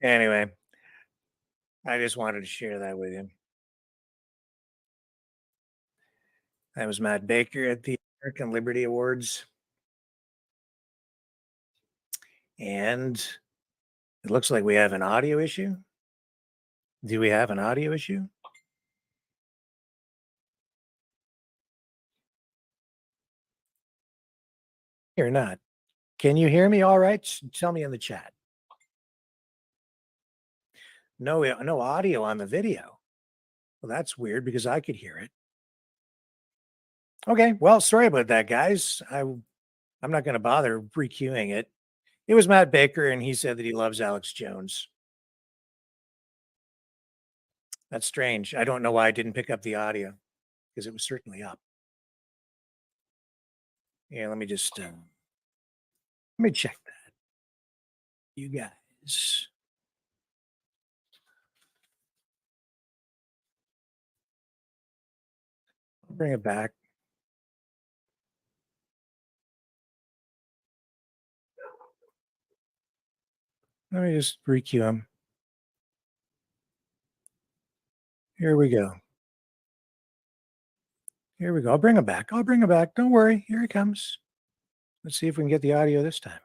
S1: Anyway, I just wanted to share that with you. That was Matt Baker at the American Liberty Awards. And it looks like we have an audio issue. Do we have an audio issue? Or not? Can you hear me all right? Tell me in the chat. No audio on the video. Well, that's weird because I could hear it. Okay, well, sorry about that, guys. I'm not going to bother requeuing it. It was Matt Baker, and he said that he loves Alex Jones. That's strange. I don't know why I didn't pick up the audio because it was certainly up. Yeah, let me check that. You guys. I'll bring it back. Let me just requeue him. Here we go. Here we go. I'll bring him back. Don't worry. Here he comes. Let's see if we can get the audio this time.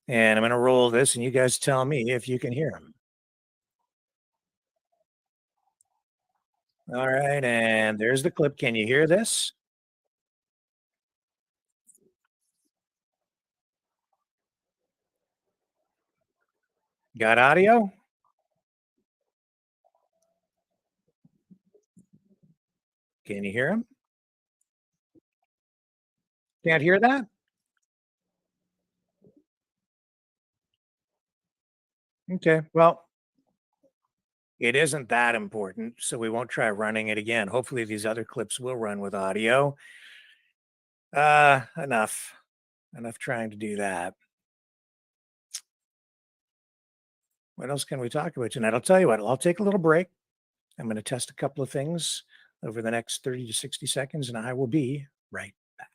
S1: And I'm going to roll this, and you guys tell me if you can hear him. All right, and there's the clip. Can you hear this? Got audio? Can you hear him? Can't hear that? Okay. Well, it isn't that important, so we won't try running it again. Hopefully these other clips will run with audio. Enough. Enough trying to do that. What else can we talk about tonight? I'll tell you what, I'll take a little break. I'm going to test a couple of things over the next 30 to 60 seconds, and I will be right back.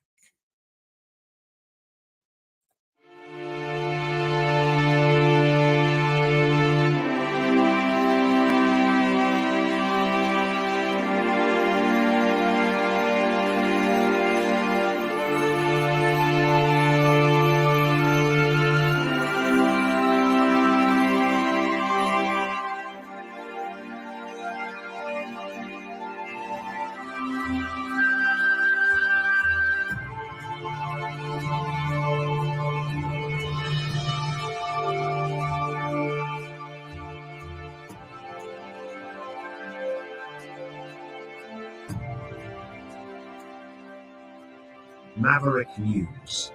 S2: Maverick News.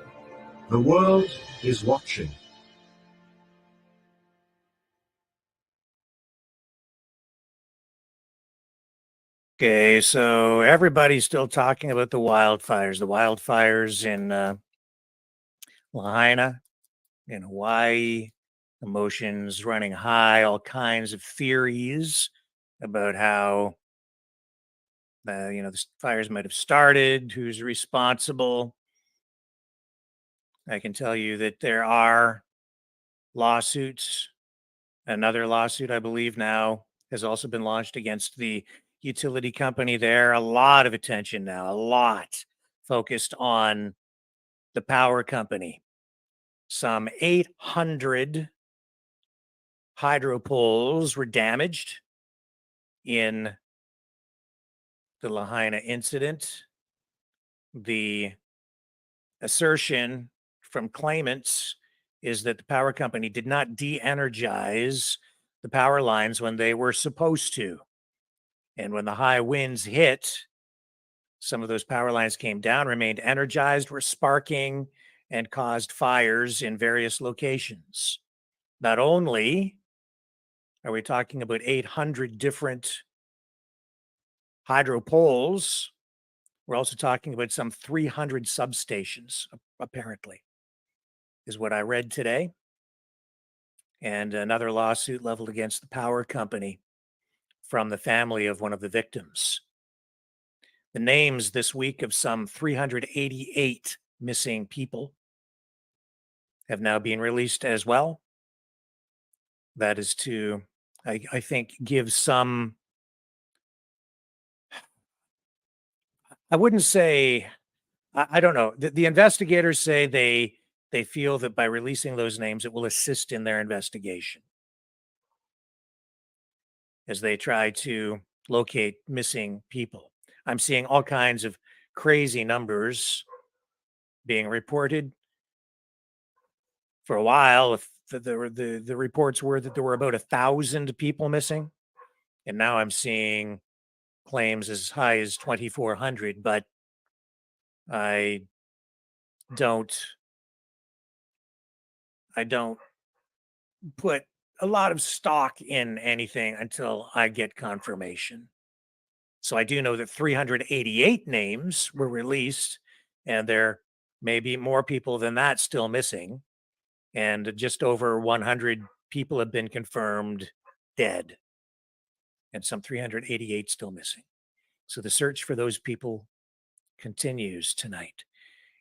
S2: The world is watching.
S1: Okay, so everybody's still talking about the wildfires. The wildfires in Lahaina, in Hawaii, emotions running high, all kinds of theories about how the fires might have started, who's responsible. I can tell you that there are lawsuits. Another lawsuit, I believe, now has also been launched against the utility company there. A lot of attention now, a lot focused on the power company. Some 800 hydro poles were damaged in the Lahaina incident. The assertion from claimants is that the power company did not de-energize the power lines when they were supposed to. And when the high winds hit, some of those power lines came down, remained energized, were sparking, and caused fires in various locations. Not only are we talking about 800 different hydro poles, we're also talking about some 300 substations, apparently, is what I read today. And another lawsuit leveled against the power company from the family of one of the victims. The names this week of some 388 missing people have now been released as well. That is to, I think, give some, I wouldn't say, I don't know. The investigators say they feel that by releasing those names, it will assist in their investigation as they try to locate missing people. I'm seeing all kinds of crazy numbers being reported. For a while, if the reports were that there were about 1,000 people missing, and now I'm seeing claims as high as 2,400. But I don't put a lot of stock in anything until I get confirmation. So I do know that 388 names were released, and there may be more people than that still missing. And just over 100 people have been confirmed dead, and some 388 still missing. So the search for those people continues tonight.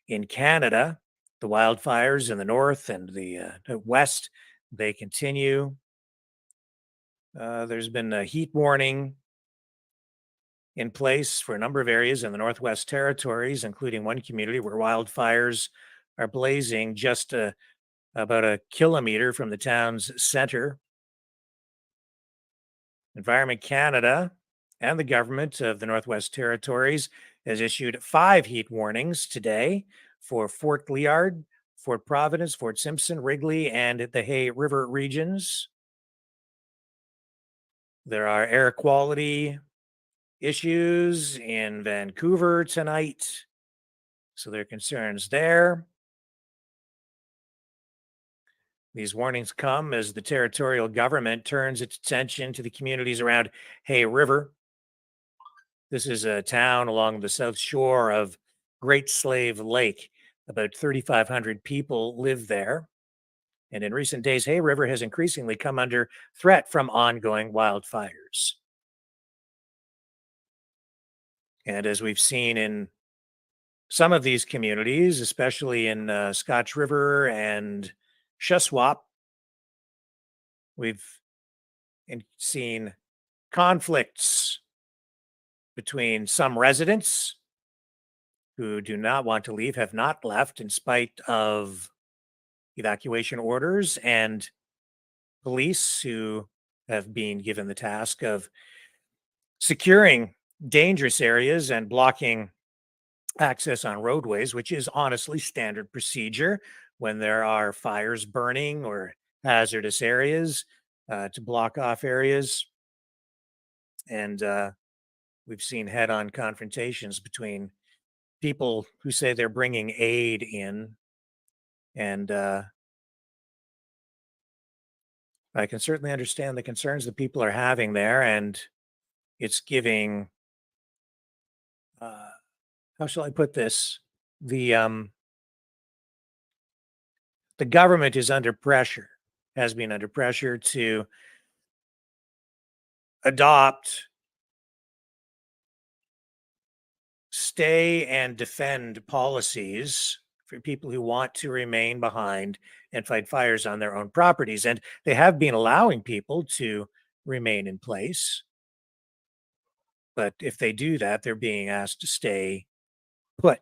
S1: In Canada, the wildfires in the north and the west, they continue. There's been a heat warning in place for a number of areas in the Northwest Territories, including one community where wildfires are blazing just about a kilometer from the town's center. Environment Canada and the government of the Northwest Territories has issued 5 heat warnings today for Fort Liard, Fort Providence, Fort Simpson, Wrigley, and the Hay River regions. There are air quality issues in Vancouver tonight. So there are concerns there. These warnings come as the territorial government turns its attention to the communities around Hay River. This is a town along the south shore of Great Slave Lake. About 3,500 people live there. And in recent days, Hay River has increasingly come under threat from ongoing wildfires. And as we've seen in some of these communities, especially in Scotch River and Shuswap, we've seen conflicts between some residents who do not want to leave, have not left in spite of evacuation orders, and police who have been given the task of securing dangerous areas and blocking access on roadways, which is honestly standard procedure when there are fires burning or hazardous areas, to block off areas. And we've seen head-on confrontations between people who say they're bringing aid in, and I can certainly understand the concerns that people are having there, and it's giving, how shall I put this? The government is under pressure, has been under pressure to adopt, stay and defend policies for people who want to remain behind and fight fires on their own properties. And they have been allowing people to remain in place. But if they do that, they're being asked to stay put,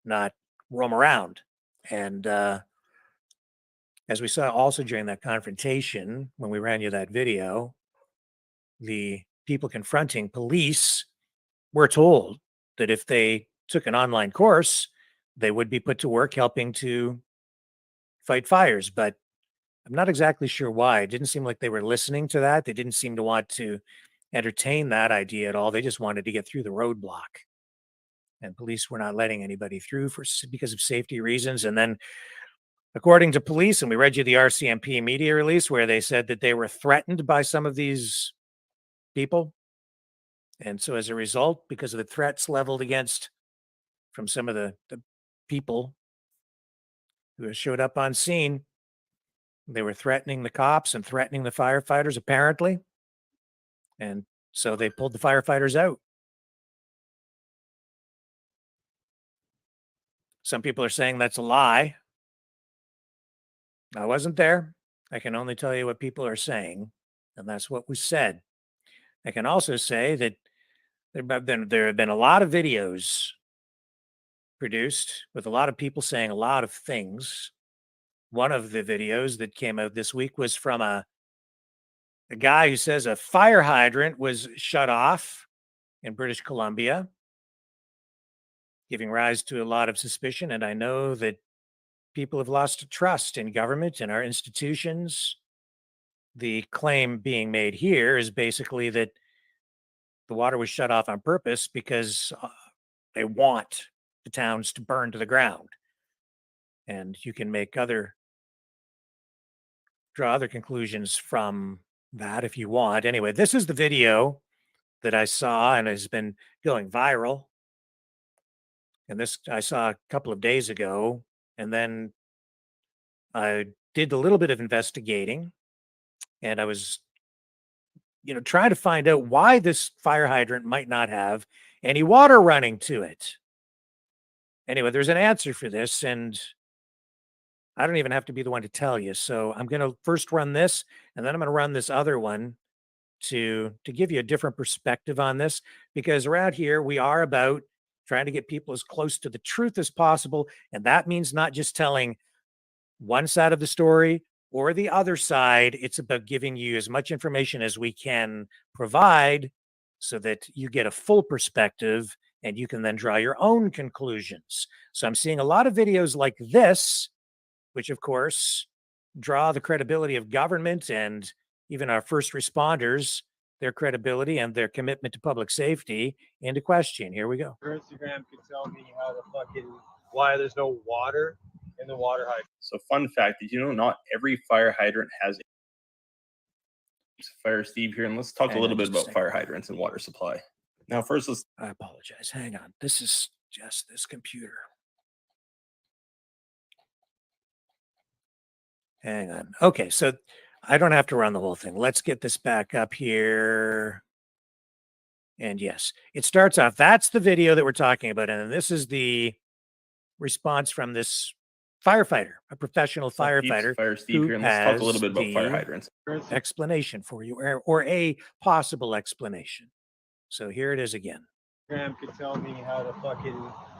S1: not roam around. And as we saw also during that confrontation, when we ran you that video, the people confronting police were told that if they took an online course, they would be put to work helping to fight fires. But I'm not exactly sure why. It didn't seem like they were listening to that. They didn't seem to want to entertain that idea at all. They just wanted to get through the roadblock. And police were not letting anybody through because of safety reasons. And then, according to police, and we read you the RCMP media release where they said that they were threatened by some of these people. And so as a result, because of the threats leveled against from some of the people who showed up on scene, they were threatening the cops and threatening the firefighters, apparently. And so they pulled the firefighters out. Some people are saying that's a lie. I wasn't there. I can only tell you what people are saying, and that's what was said. I can also say that there have been a lot of videos produced with a lot of people saying a lot of things. One of the videos that came out this week was from a guy who says a fire hydrant was shut off in British Columbia, giving rise to a lot of suspicion. And I know that people have lost trust in government and our institutions. The claim being made here is basically that the water was shut off on purpose because they want the towns to burn to the ground. And you can draw other conclusions from that if you want. Anyway, this is the video that I saw and has been going viral. And this I saw a couple of days ago. And then I did a little bit of investigating, and I was, trying to find out why this fire hydrant might not have any water running to it. Anyway, there's an answer for this, and I don't even have to be the one to tell you. So I'm going to first run this, and then I'm going to run this other one to give you a different perspective on this, because around here we are about trying to get people as close to the truth as possible. And that means not just telling one side of the story or the other side. It's about giving you as much information as we can provide so that you get a full perspective and you can then draw your own conclusions. So I'm seeing a lot of videos like this, which of course draw the credibility of government and even our first responders their credibility and their commitment to public safety into question. Here we go.
S7: Your Instagram could tell me how to why there's no water in the water hydrant.
S8: So fun fact, did you know not every fire hydrant has a Fire Steve here, and let's talk a little bit about fire hydrants and water supply. Now, first,
S1: I apologize. Hang on. This is just this computer. Hang on. Okay, so I don't have to run the whole thing. Let's get this back up here. And yes, it starts off. That's the video that we're talking about. And this is the response from this firefighter, a professional firefighter.
S8: Fire Steve here, and let's talk a little bit about fire hydrants.
S1: Explanation for you, or a possible explanation. So here it is again.
S7: Instagram could tell me how to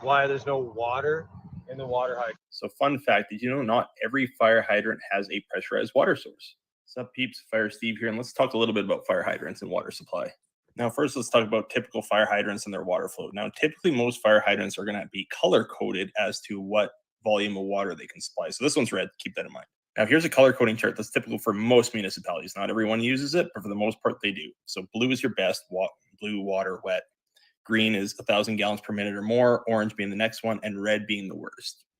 S7: why there's no water in the water hydrant.
S8: So fun fact, did you know not every fire hydrant has a pressurized water source? What's up, peeps? Fire Steve here, and let's talk a little bit about fire hydrants and water supply. Now, first, let's talk about typical fire hydrants and their water flow. Now, typically, most fire hydrants are going to be color-coded as to what volume of water they can supply. So this one's red. Keep that in mind. Now, here's a color coding chart that's typical for most municipalities. Not everyone uses it, but for the most part, they do. So blue is your best, blue, water, wet. Green is 1,000 gallons per minute or more, orange being the next one, and red being the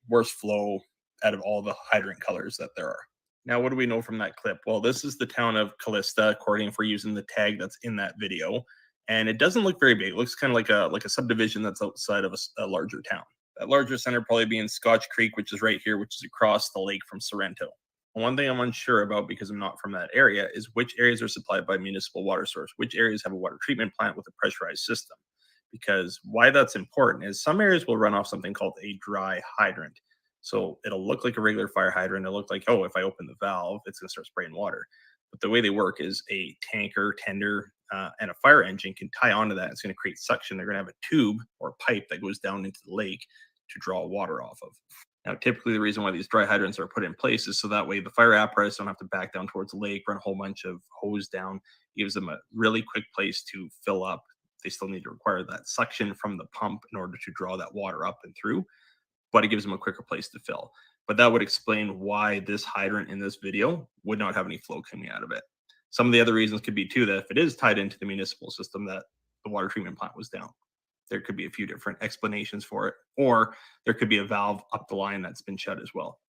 S8: worst flow out of all the hydrant colors that there are. Now, what do we know from that clip? Well, this is the town of Callista, according if we're using the tag that's in that video. And it doesn't look very big. It looks kind of like a subdivision that's outside of a larger town. That larger center probably being Scotch Creek, which is right here, which is across the lake from Sorrento. One thing I'm unsure about, because I'm not from that area, is which areas are supplied by municipal water source, which areas have a water treatment plant with a pressurized system. Because why that's important is some areas will run off something called a dry hydrant. So it'll look like a regular fire hydrant. It'll look like, oh, if I open the valve, it's going to start spraying water. But the way they work is a tanker, tender, and a fire engine can tie onto that. It's going to create suction. They're going to have a tube or a pipe that goes down into the lake to draw water off of. Now, typically the reason why these dry hydrants are put in place is so that way the fire apparatus don't have to back down towards the lake, run a whole bunch of hose down. It gives them a really quick place to fill up. They still need to require that suction from the pump in order to draw that water up and through, but it gives them a quicker place to fill. But that would explain why this hydrant in this video would not have any flow coming out of it. Some of the other reasons could be too that if it is tied into the municipal system, that the water treatment plant was down. There could be a few different explanations for it, or there could be a valve up the line that's been shut as well.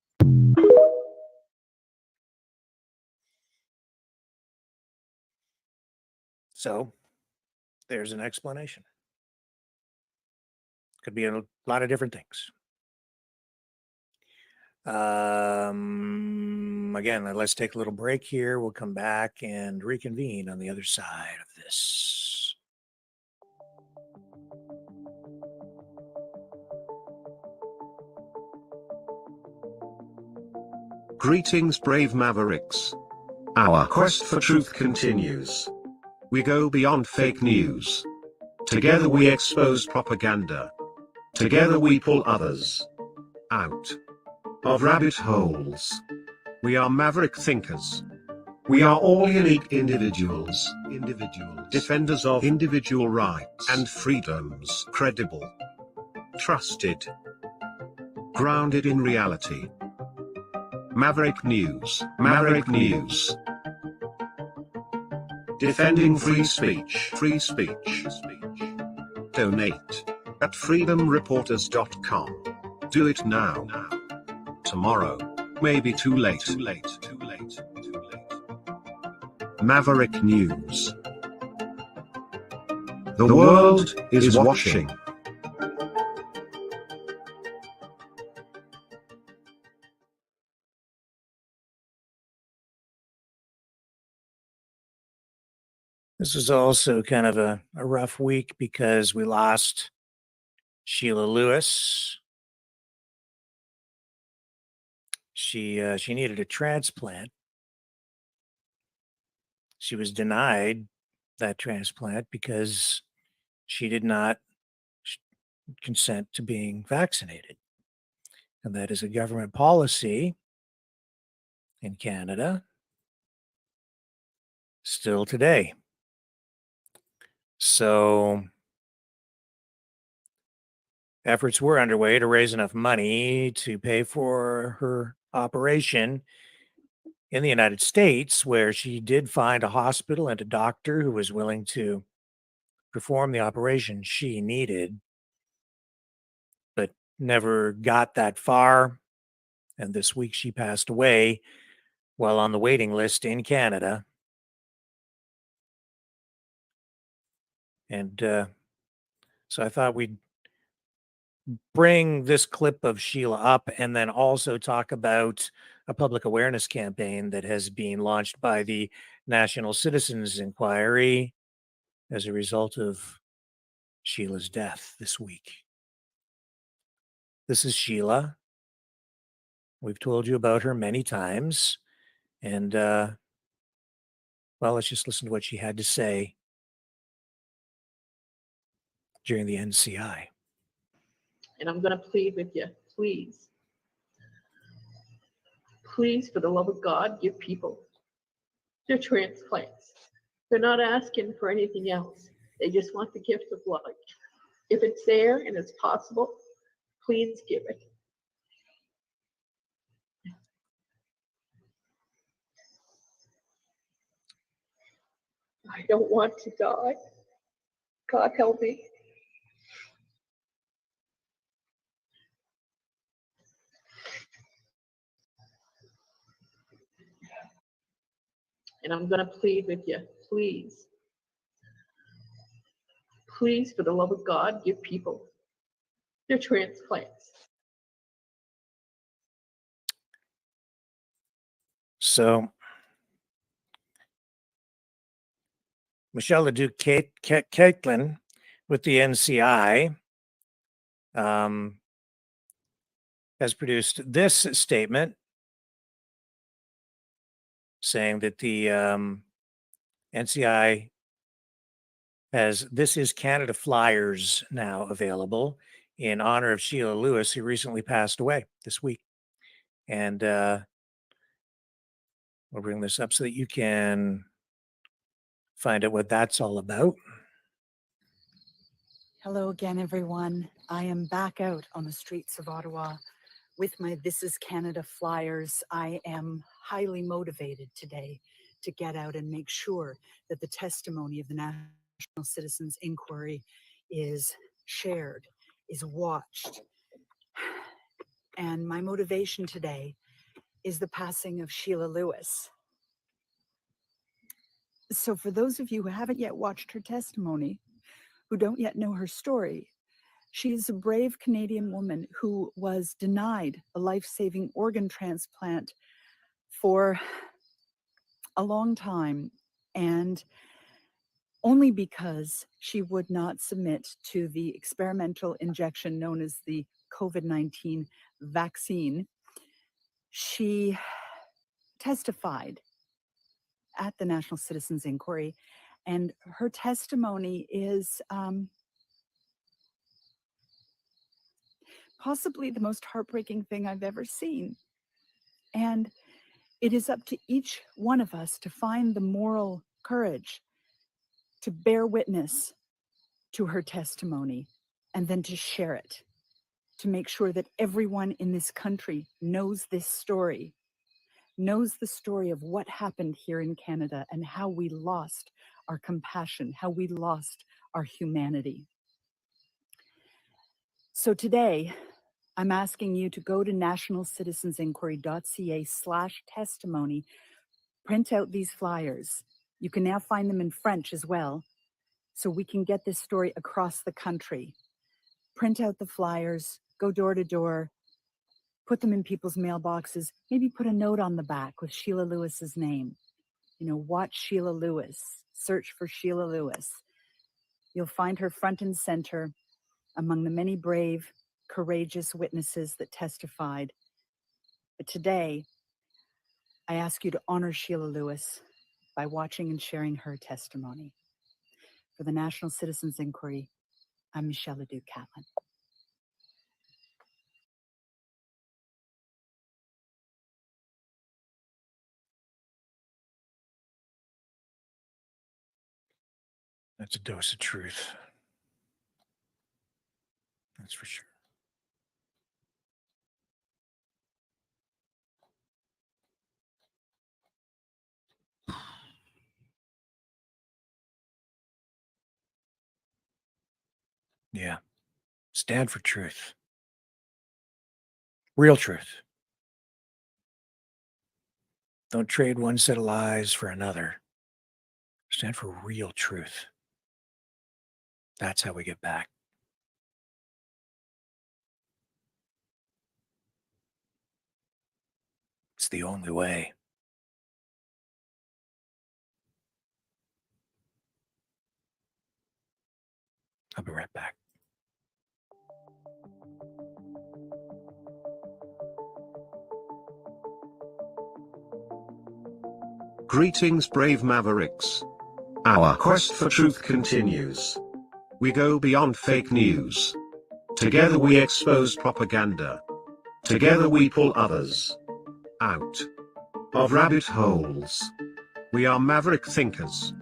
S1: So there's an explanation. Could be a lot of different things. Again, let's take a little break here. We'll come back and reconvene on the other side of this.
S2: Greetings, brave Mavericks. Our quest for truth continues. We go beyond fake news. Together we expose propaganda. Together we pull others out of rabbit holes. We are maverick thinkers. We are all unique individuals, defenders of individual rights and freedoms, credible, trusted, grounded in reality. Maverick News, Maverick News. Defending free speech, free speech. Donate at freedomreporters.com. Do it now. Tomorrow may be too late. Maverick News. The world is watching.
S1: This was also kind of a rough week because we lost Sheila Lewis. She needed a transplant. She was denied that transplant because she did not consent to being vaccinated. And that is a government policy in Canada still today. So efforts were underway to raise enough money to pay for her operation. in the United States, where she did find a hospital and a doctor who was willing to perform the operation she needed, but never got that far. And this week she passed away while on the waiting list in Canada. And so I thought we'd bring this clip of Sheila up and then also talk about a public awareness campaign that has been launched by the National Citizens Inquiry as a result of Sheila's death this week. This is Sheila. We've told you about her many times. And, well, let's just listen to what she had to say during the NCI.
S9: And I'm going to plead with you, please. Please, for the love of God, give people their transplants. They're not asking for anything else. They just want the gift of life. If it's there and it's possible, please give it. I don't want to die. God help me. And I'm going to plead with you, please. Please, for the love of God, give people their transplants.
S1: So, Michelle Leduc Caitlin with the NCI has produced this statement saying that the NCI has This Is Canada flyers now available in honor of Sheila Lewis, who recently passed away this week. And we'll bring this up so that you can find out what that's all about.
S10: Hello again, everyone. I am back out on the streets of Ottawa with my This Is Canada flyers. I am highly motivated today to get out and make sure that the testimony of the National Citizens Inquiry is shared, is watched. And my motivation today is the passing of Sheila Lewis. So for those of you who haven't yet watched her testimony, who don't yet know her story, she is a brave Canadian woman who was denied a life-saving organ transplant for a long time, and only because she would not submit to the experimental injection known as the COVID-19 vaccine. She testified at the National Citizens Inquiry, and her testimony is possibly the most heartbreaking thing I've ever seen. And it is up to each one of us to find the moral courage to bear witness to her testimony and then to share it, to make sure that everyone in this country knows this story, knows the story of what happened here in Canada and how we lost our compassion, how we lost our humanity. So today, I'm asking you to go to nationalcitizensinquiry.ca/testimony, print out these flyers. You can now find them in French as well, so we can get this story across the country. Print out the flyers, go door to door, put them in people's mailboxes, maybe put a note on the back with Sheila Lewis's name. Watch Sheila Lewis, search for Sheila Lewis. You'll find her front and center among the many brave, courageous witnesses that testified. But today, I ask you to honor Sheila Lewis by watching and sharing her testimony. For the National Citizens Inquiry, I'm Michelle Leduc Catlin.
S1: That's a dose of truth. That's for sure. Yeah. Stand for truth. Real truth. Don't trade one set of lies for another. Stand for real truth. That's how we get back. It's the only way. I'll be right back.
S2: Greetings, brave Mavericks. Our quest for truth continues. We go beyond fake news. Together we expose propaganda. Together we pull others out of rabbit holes. We are maverick thinkers.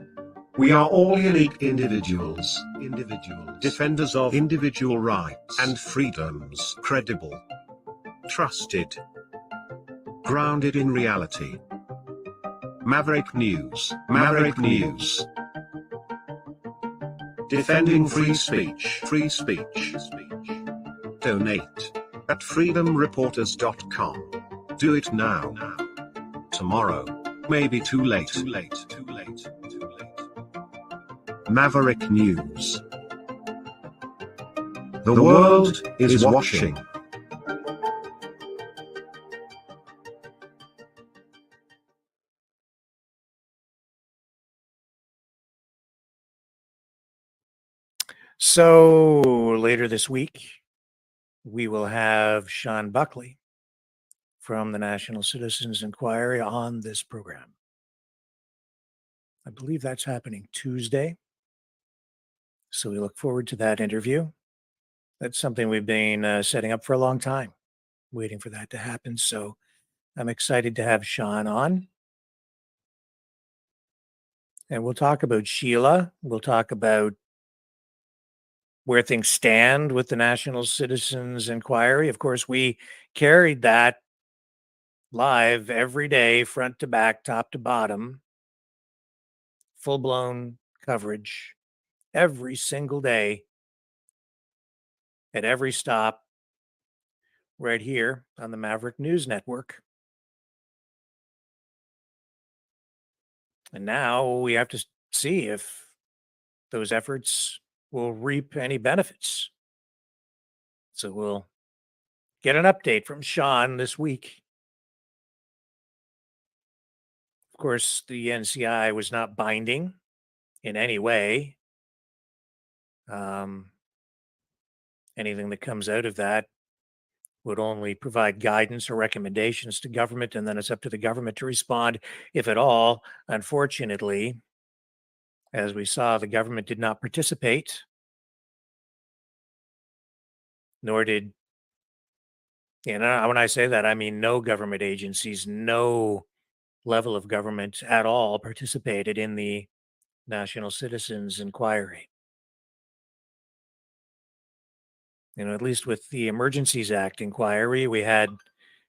S2: We are all unique individuals, defenders of individual rights and freedoms, credible, trusted, grounded in reality. Maverick News, Maverick News. Defending free speech, free speech. Donate at freedomreporters.com. Do it now. Tomorrow may be too late. Maverick News. The world is watching.
S1: So later this week, we will have Sean Buckley from the National Citizens Inquiry on this program. I believe that's happening Tuesday. So we look forward to that interview. That's something we've been setting up for a long time, waiting for that to happen. So I'm excited to have Sean on. And we'll talk about Sheila. We'll talk about where things stand with the National Citizens Inquiry. Of course, we carried that live every day, front to back, top to bottom, full-blown coverage every single day at every stop right here on the Maverick News Network. And now we have to see if those efforts will reap any benefits. So we'll get an update from Sean this week. Of course, the NCI was not binding in any way. Anything that comes out of that would only provide guidance or recommendations to government, and then it's up to the government to respond, if at all. Unfortunately, as we saw, the government did not participate, nor did, when I say that, I mean no government agencies, no level of government at all participated in the National Citizens Inquiry. At least with the Emergencies Act inquiry, we had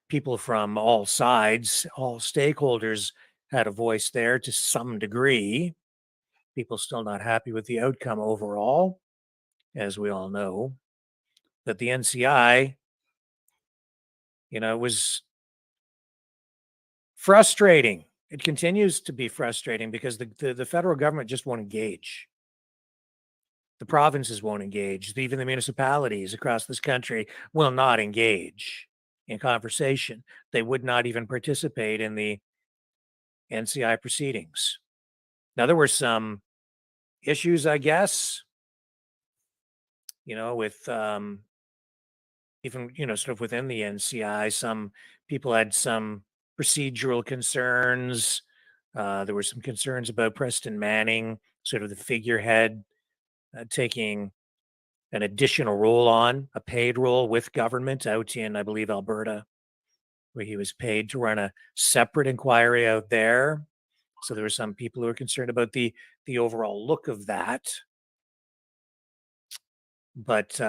S1: people from all sides, all stakeholders had a voice there to some degree. People still not happy with the outcome overall, as we all know. But the NCI, it was frustrating. It continues to be frustrating because the federal government just won't engage. The provinces won't engage. Even the municipalities across this country will not engage in conversation. They would not even participate in the NCI proceedings. Now, there were some issues, I guess, with even, sort of within the NCI. Some people had some procedural concerns. There were some concerns about Preston Manning, sort of the figurehead, taking an additional role on, a paid role with government out in, I believe, Alberta, where he was paid to run a separate inquiry out there. So there were some people who were concerned about the overall look of that. But,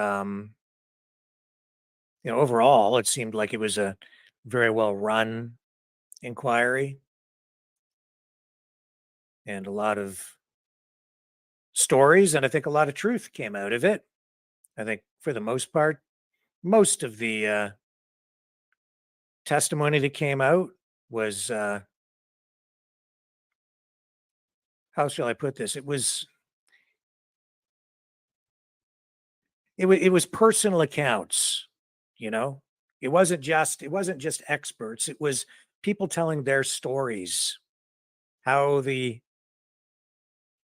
S1: overall, it seemed like it was a very well run inquiry. And a lot of stories, and I think a lot of truth came out of it. I think for the most part, most of the testimony that came out was, how shall I put this? It was personal accounts, you know? It wasn't just experts. It was people telling their stories, how the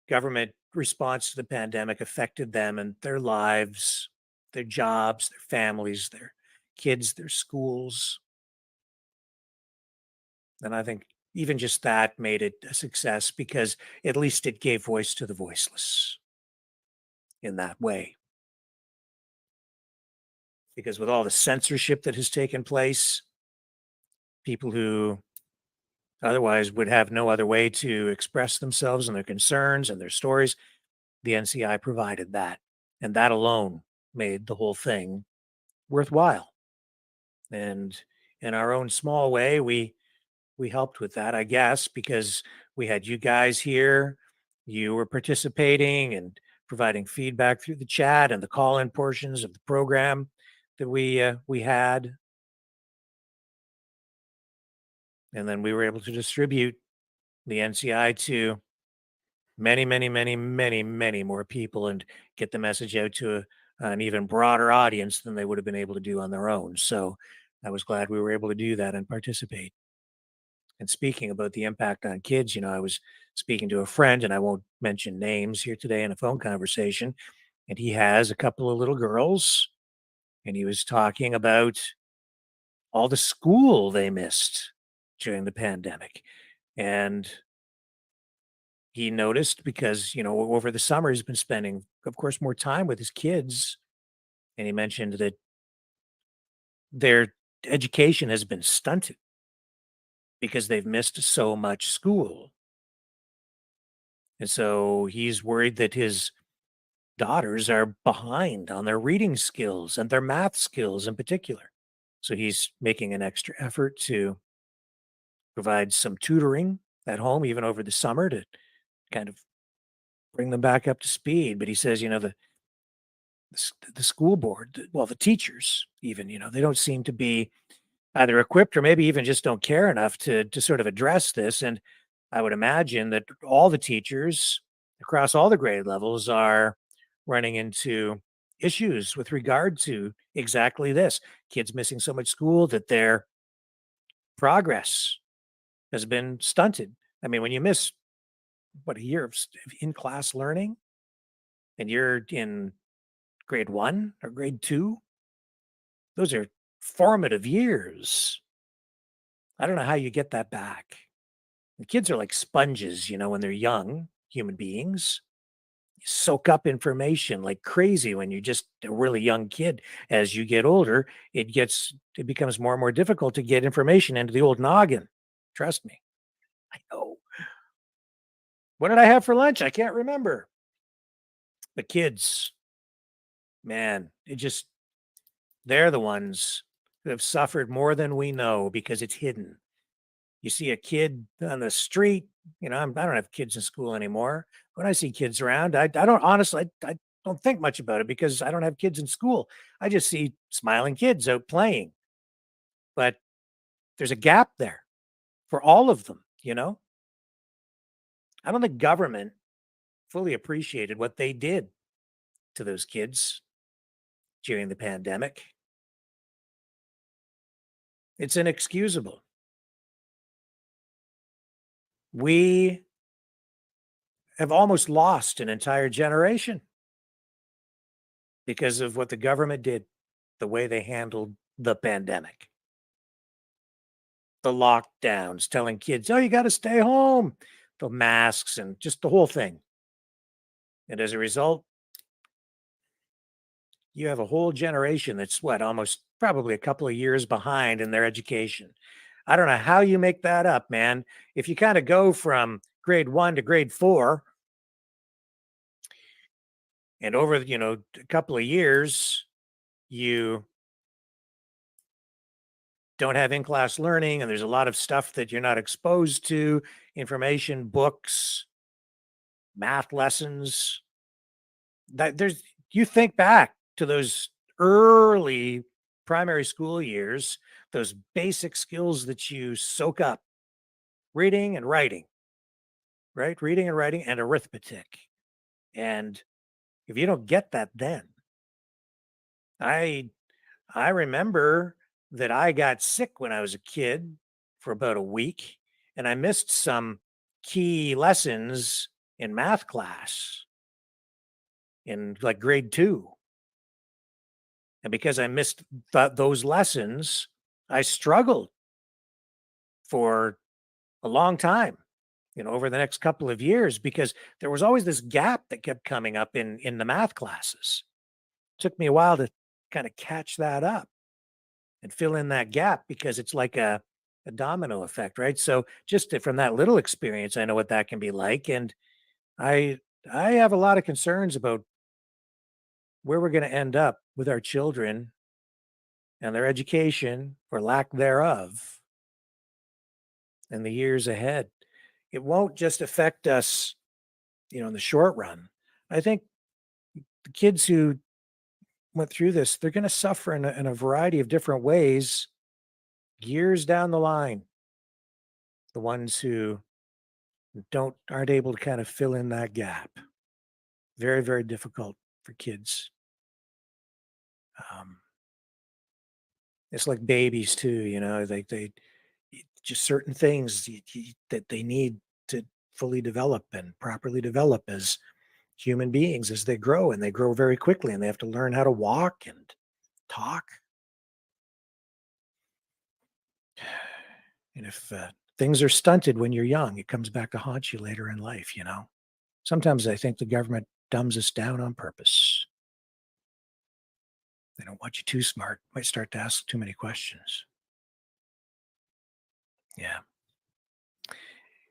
S1: government response to the pandemic affected them and their lives, their jobs, their families, their kids, their schools. And I think even just that made it a success because at least it gave voice to the voiceless in that way. Because with all the censorship that has taken place, people who otherwise would have no other way to express themselves and their concerns and their stories, the NCI provided that. And that alone made the whole thing worthwhile. And in our own small way, we helped with that, I guess, because we had you guys here. You were participating and providing feedback through the chat and the call-in portions of the program that we had. And then we were able to distribute the NCI to many, many, many, many, many more people and get the message out to an even broader audience than they would have been able to do on their own. So I was glad we were able to do that and participate. And speaking about the impact on kids, I was speaking to a friend, and I won't mention names here today in a phone conversation, and he has a couple of little girls, and he was talking about all the school they missed during the pandemic. And he noticed because, over the summer, he's been spending, of course, more time with his kids. And he mentioned that their education has been stunted because they've missed so much school. And so he's worried that his daughters are behind on their reading skills and their math skills in particular. So he's making an extra effort to provide some tutoring at home, even over the summer, to kind of bring them back up to speed. But he says, the school board, well, the teachers, even, they don't seem to be either equipped or maybe even just don't care enough to sort of address this. And I would imagine that all the teachers across all the grade levels are running into issues with regard to exactly this. Kids missing so much school that their progress has been stunted. I mean, when you miss a year of in-class learning and you're in grade 1 or grade 2, those are formative years. I don't know how you get that back. The kids are like sponges, when they're young human beings. You soak up information like crazy when you're just a really young kid. As you get older, it becomes more and more difficult to get information into the old noggin. Trust me. I know. What did I have for lunch? I can't remember. But kids, man, they're the ones who have suffered more than we know because it's hidden. You see a kid on the street, I don't have kids in school anymore. When I see kids around, I don't honestly, I don't think much about it because I don't have kids in school. I just see smiling kids out playing. But there's a gap there for all of them, I don't think government fully appreciated what they did to those kids during the pandemic. It's inexcusable. We have almost lost an entire generation because of what the government did, the way they handled the pandemic. The lockdowns, telling kids, oh, you got to stay home, the masks, and just the whole thing. And as a result, you have a whole generation that's almost probably a couple of years behind in their education. I don't know how you make that up, man. If you kind of go from grade 1 to grade 4, and over, a couple of years, you don't have in-class learning, and there's a lot of stuff that you're not exposed to, information, books, math lessons. You think back to those early primary school years, those basic skills that you soak up, reading and writing, right? Reading and writing and arithmetic. And if you don't get that then, I remember that I got sick when I was a kid for about a week, and I missed some key lessons in math class in like grade 2. And because I missed those lessons, I struggled for a long time, over the next couple of years, because there was always this gap that kept coming up in the math classes. Took me a while to kind of catch that up and fill in that gap, because it's like a domino effect, right? So just from that little experience, I know what that can be like. And I have a lot of concerns about where we're going to end up with our children and their education, or lack thereof, in the years ahead. It won't just affect us, in the short run. I think the kids who went through this, they're going to suffer in a variety of different ways years down the line. The ones who aren't able to kind of fill in that gap. Very, very difficult for kids. It's like babies too, they just certain things that they need to fully develop and properly develop as human beings as they grow, and they grow very quickly, and they have to learn how to walk and talk. And if things are stunted when you're young, it comes back to haunt you later in life. Sometimes I think the government dumbs us down on purpose. They don't want you too smart. Might start to ask too many questions. Yeah.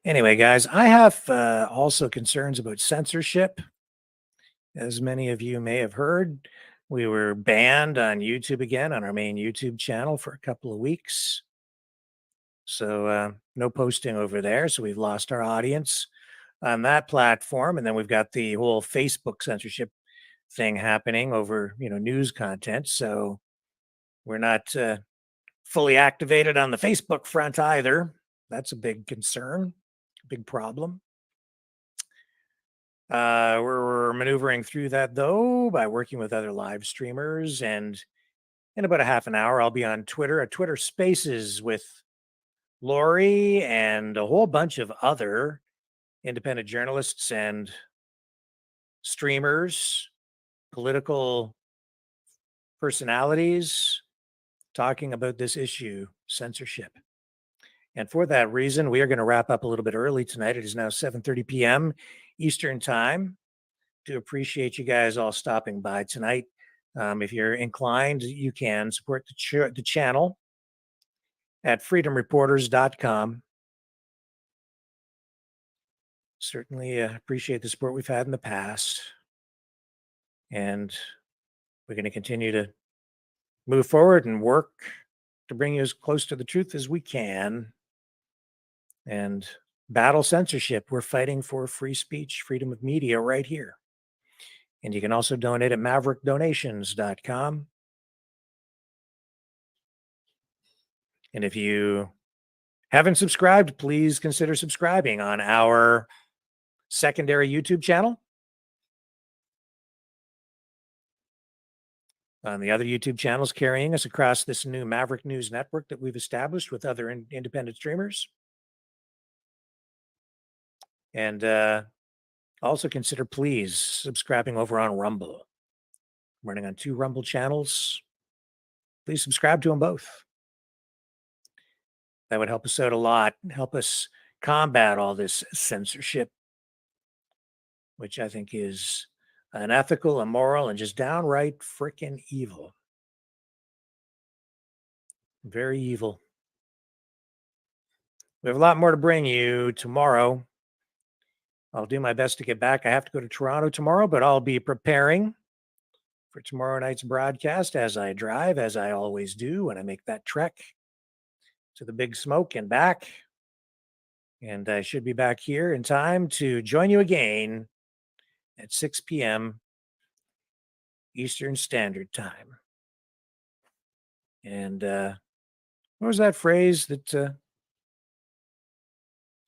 S1: Anyway, guys, I have also concerns about censorship. As many of you may have heard, we were banned on YouTube again, on our main YouTube channel, for a couple of weeks. So no posting over there. So we've lost our audience on that platform. And then we've got the whole Facebook censorship thing happening over, news content. So we're not fully activated on the Facebook front either. That's a big concern, big problem. We're maneuvering through that, though, by working with other live streamers. And in about a half an hour, I'll be on Twitter, at Twitter Spaces, with Lori and a whole bunch of other independent journalists and streamers, political personalities, talking about this issue, censorship. And for that reason, we are going to wrap up a little bit early tonight. It is now 7:30 p.m. Eastern Time. Do appreciate you guys all stopping by tonight. If you're inclined, you can support the channel at freedomreporters.com. Certainly appreciate the support we've had in the past. And we're going to continue to move forward and work to bring you as close to the truth as we can. And battle censorship. We're fighting for free speech, freedom of media right here. And you can also donate at maverickdonations.com. And if you haven't subscribed, please consider subscribing on our secondary YouTube channel. On the other YouTube channels carrying us across this new Maverick News network that we've established with other independent streamers. And also consider, please, subscribing over on Rumble. I'm running on 2 Rumble channels. Please subscribe to them both. That would help us out a lot, help us combat all this censorship, which I think is unethical, immoral, and just downright freaking evil. Very evil. We have a lot more to bring you tomorrow. I'll do my best to get back. I have to go to Toronto tomorrow, but I'll be preparing for tomorrow night's broadcast as I drive, as I always do when I make that trek to the Big Smoke and back. And I should be back here in time to join you again at 6 p.m. Eastern Standard Time. And what was that phrase that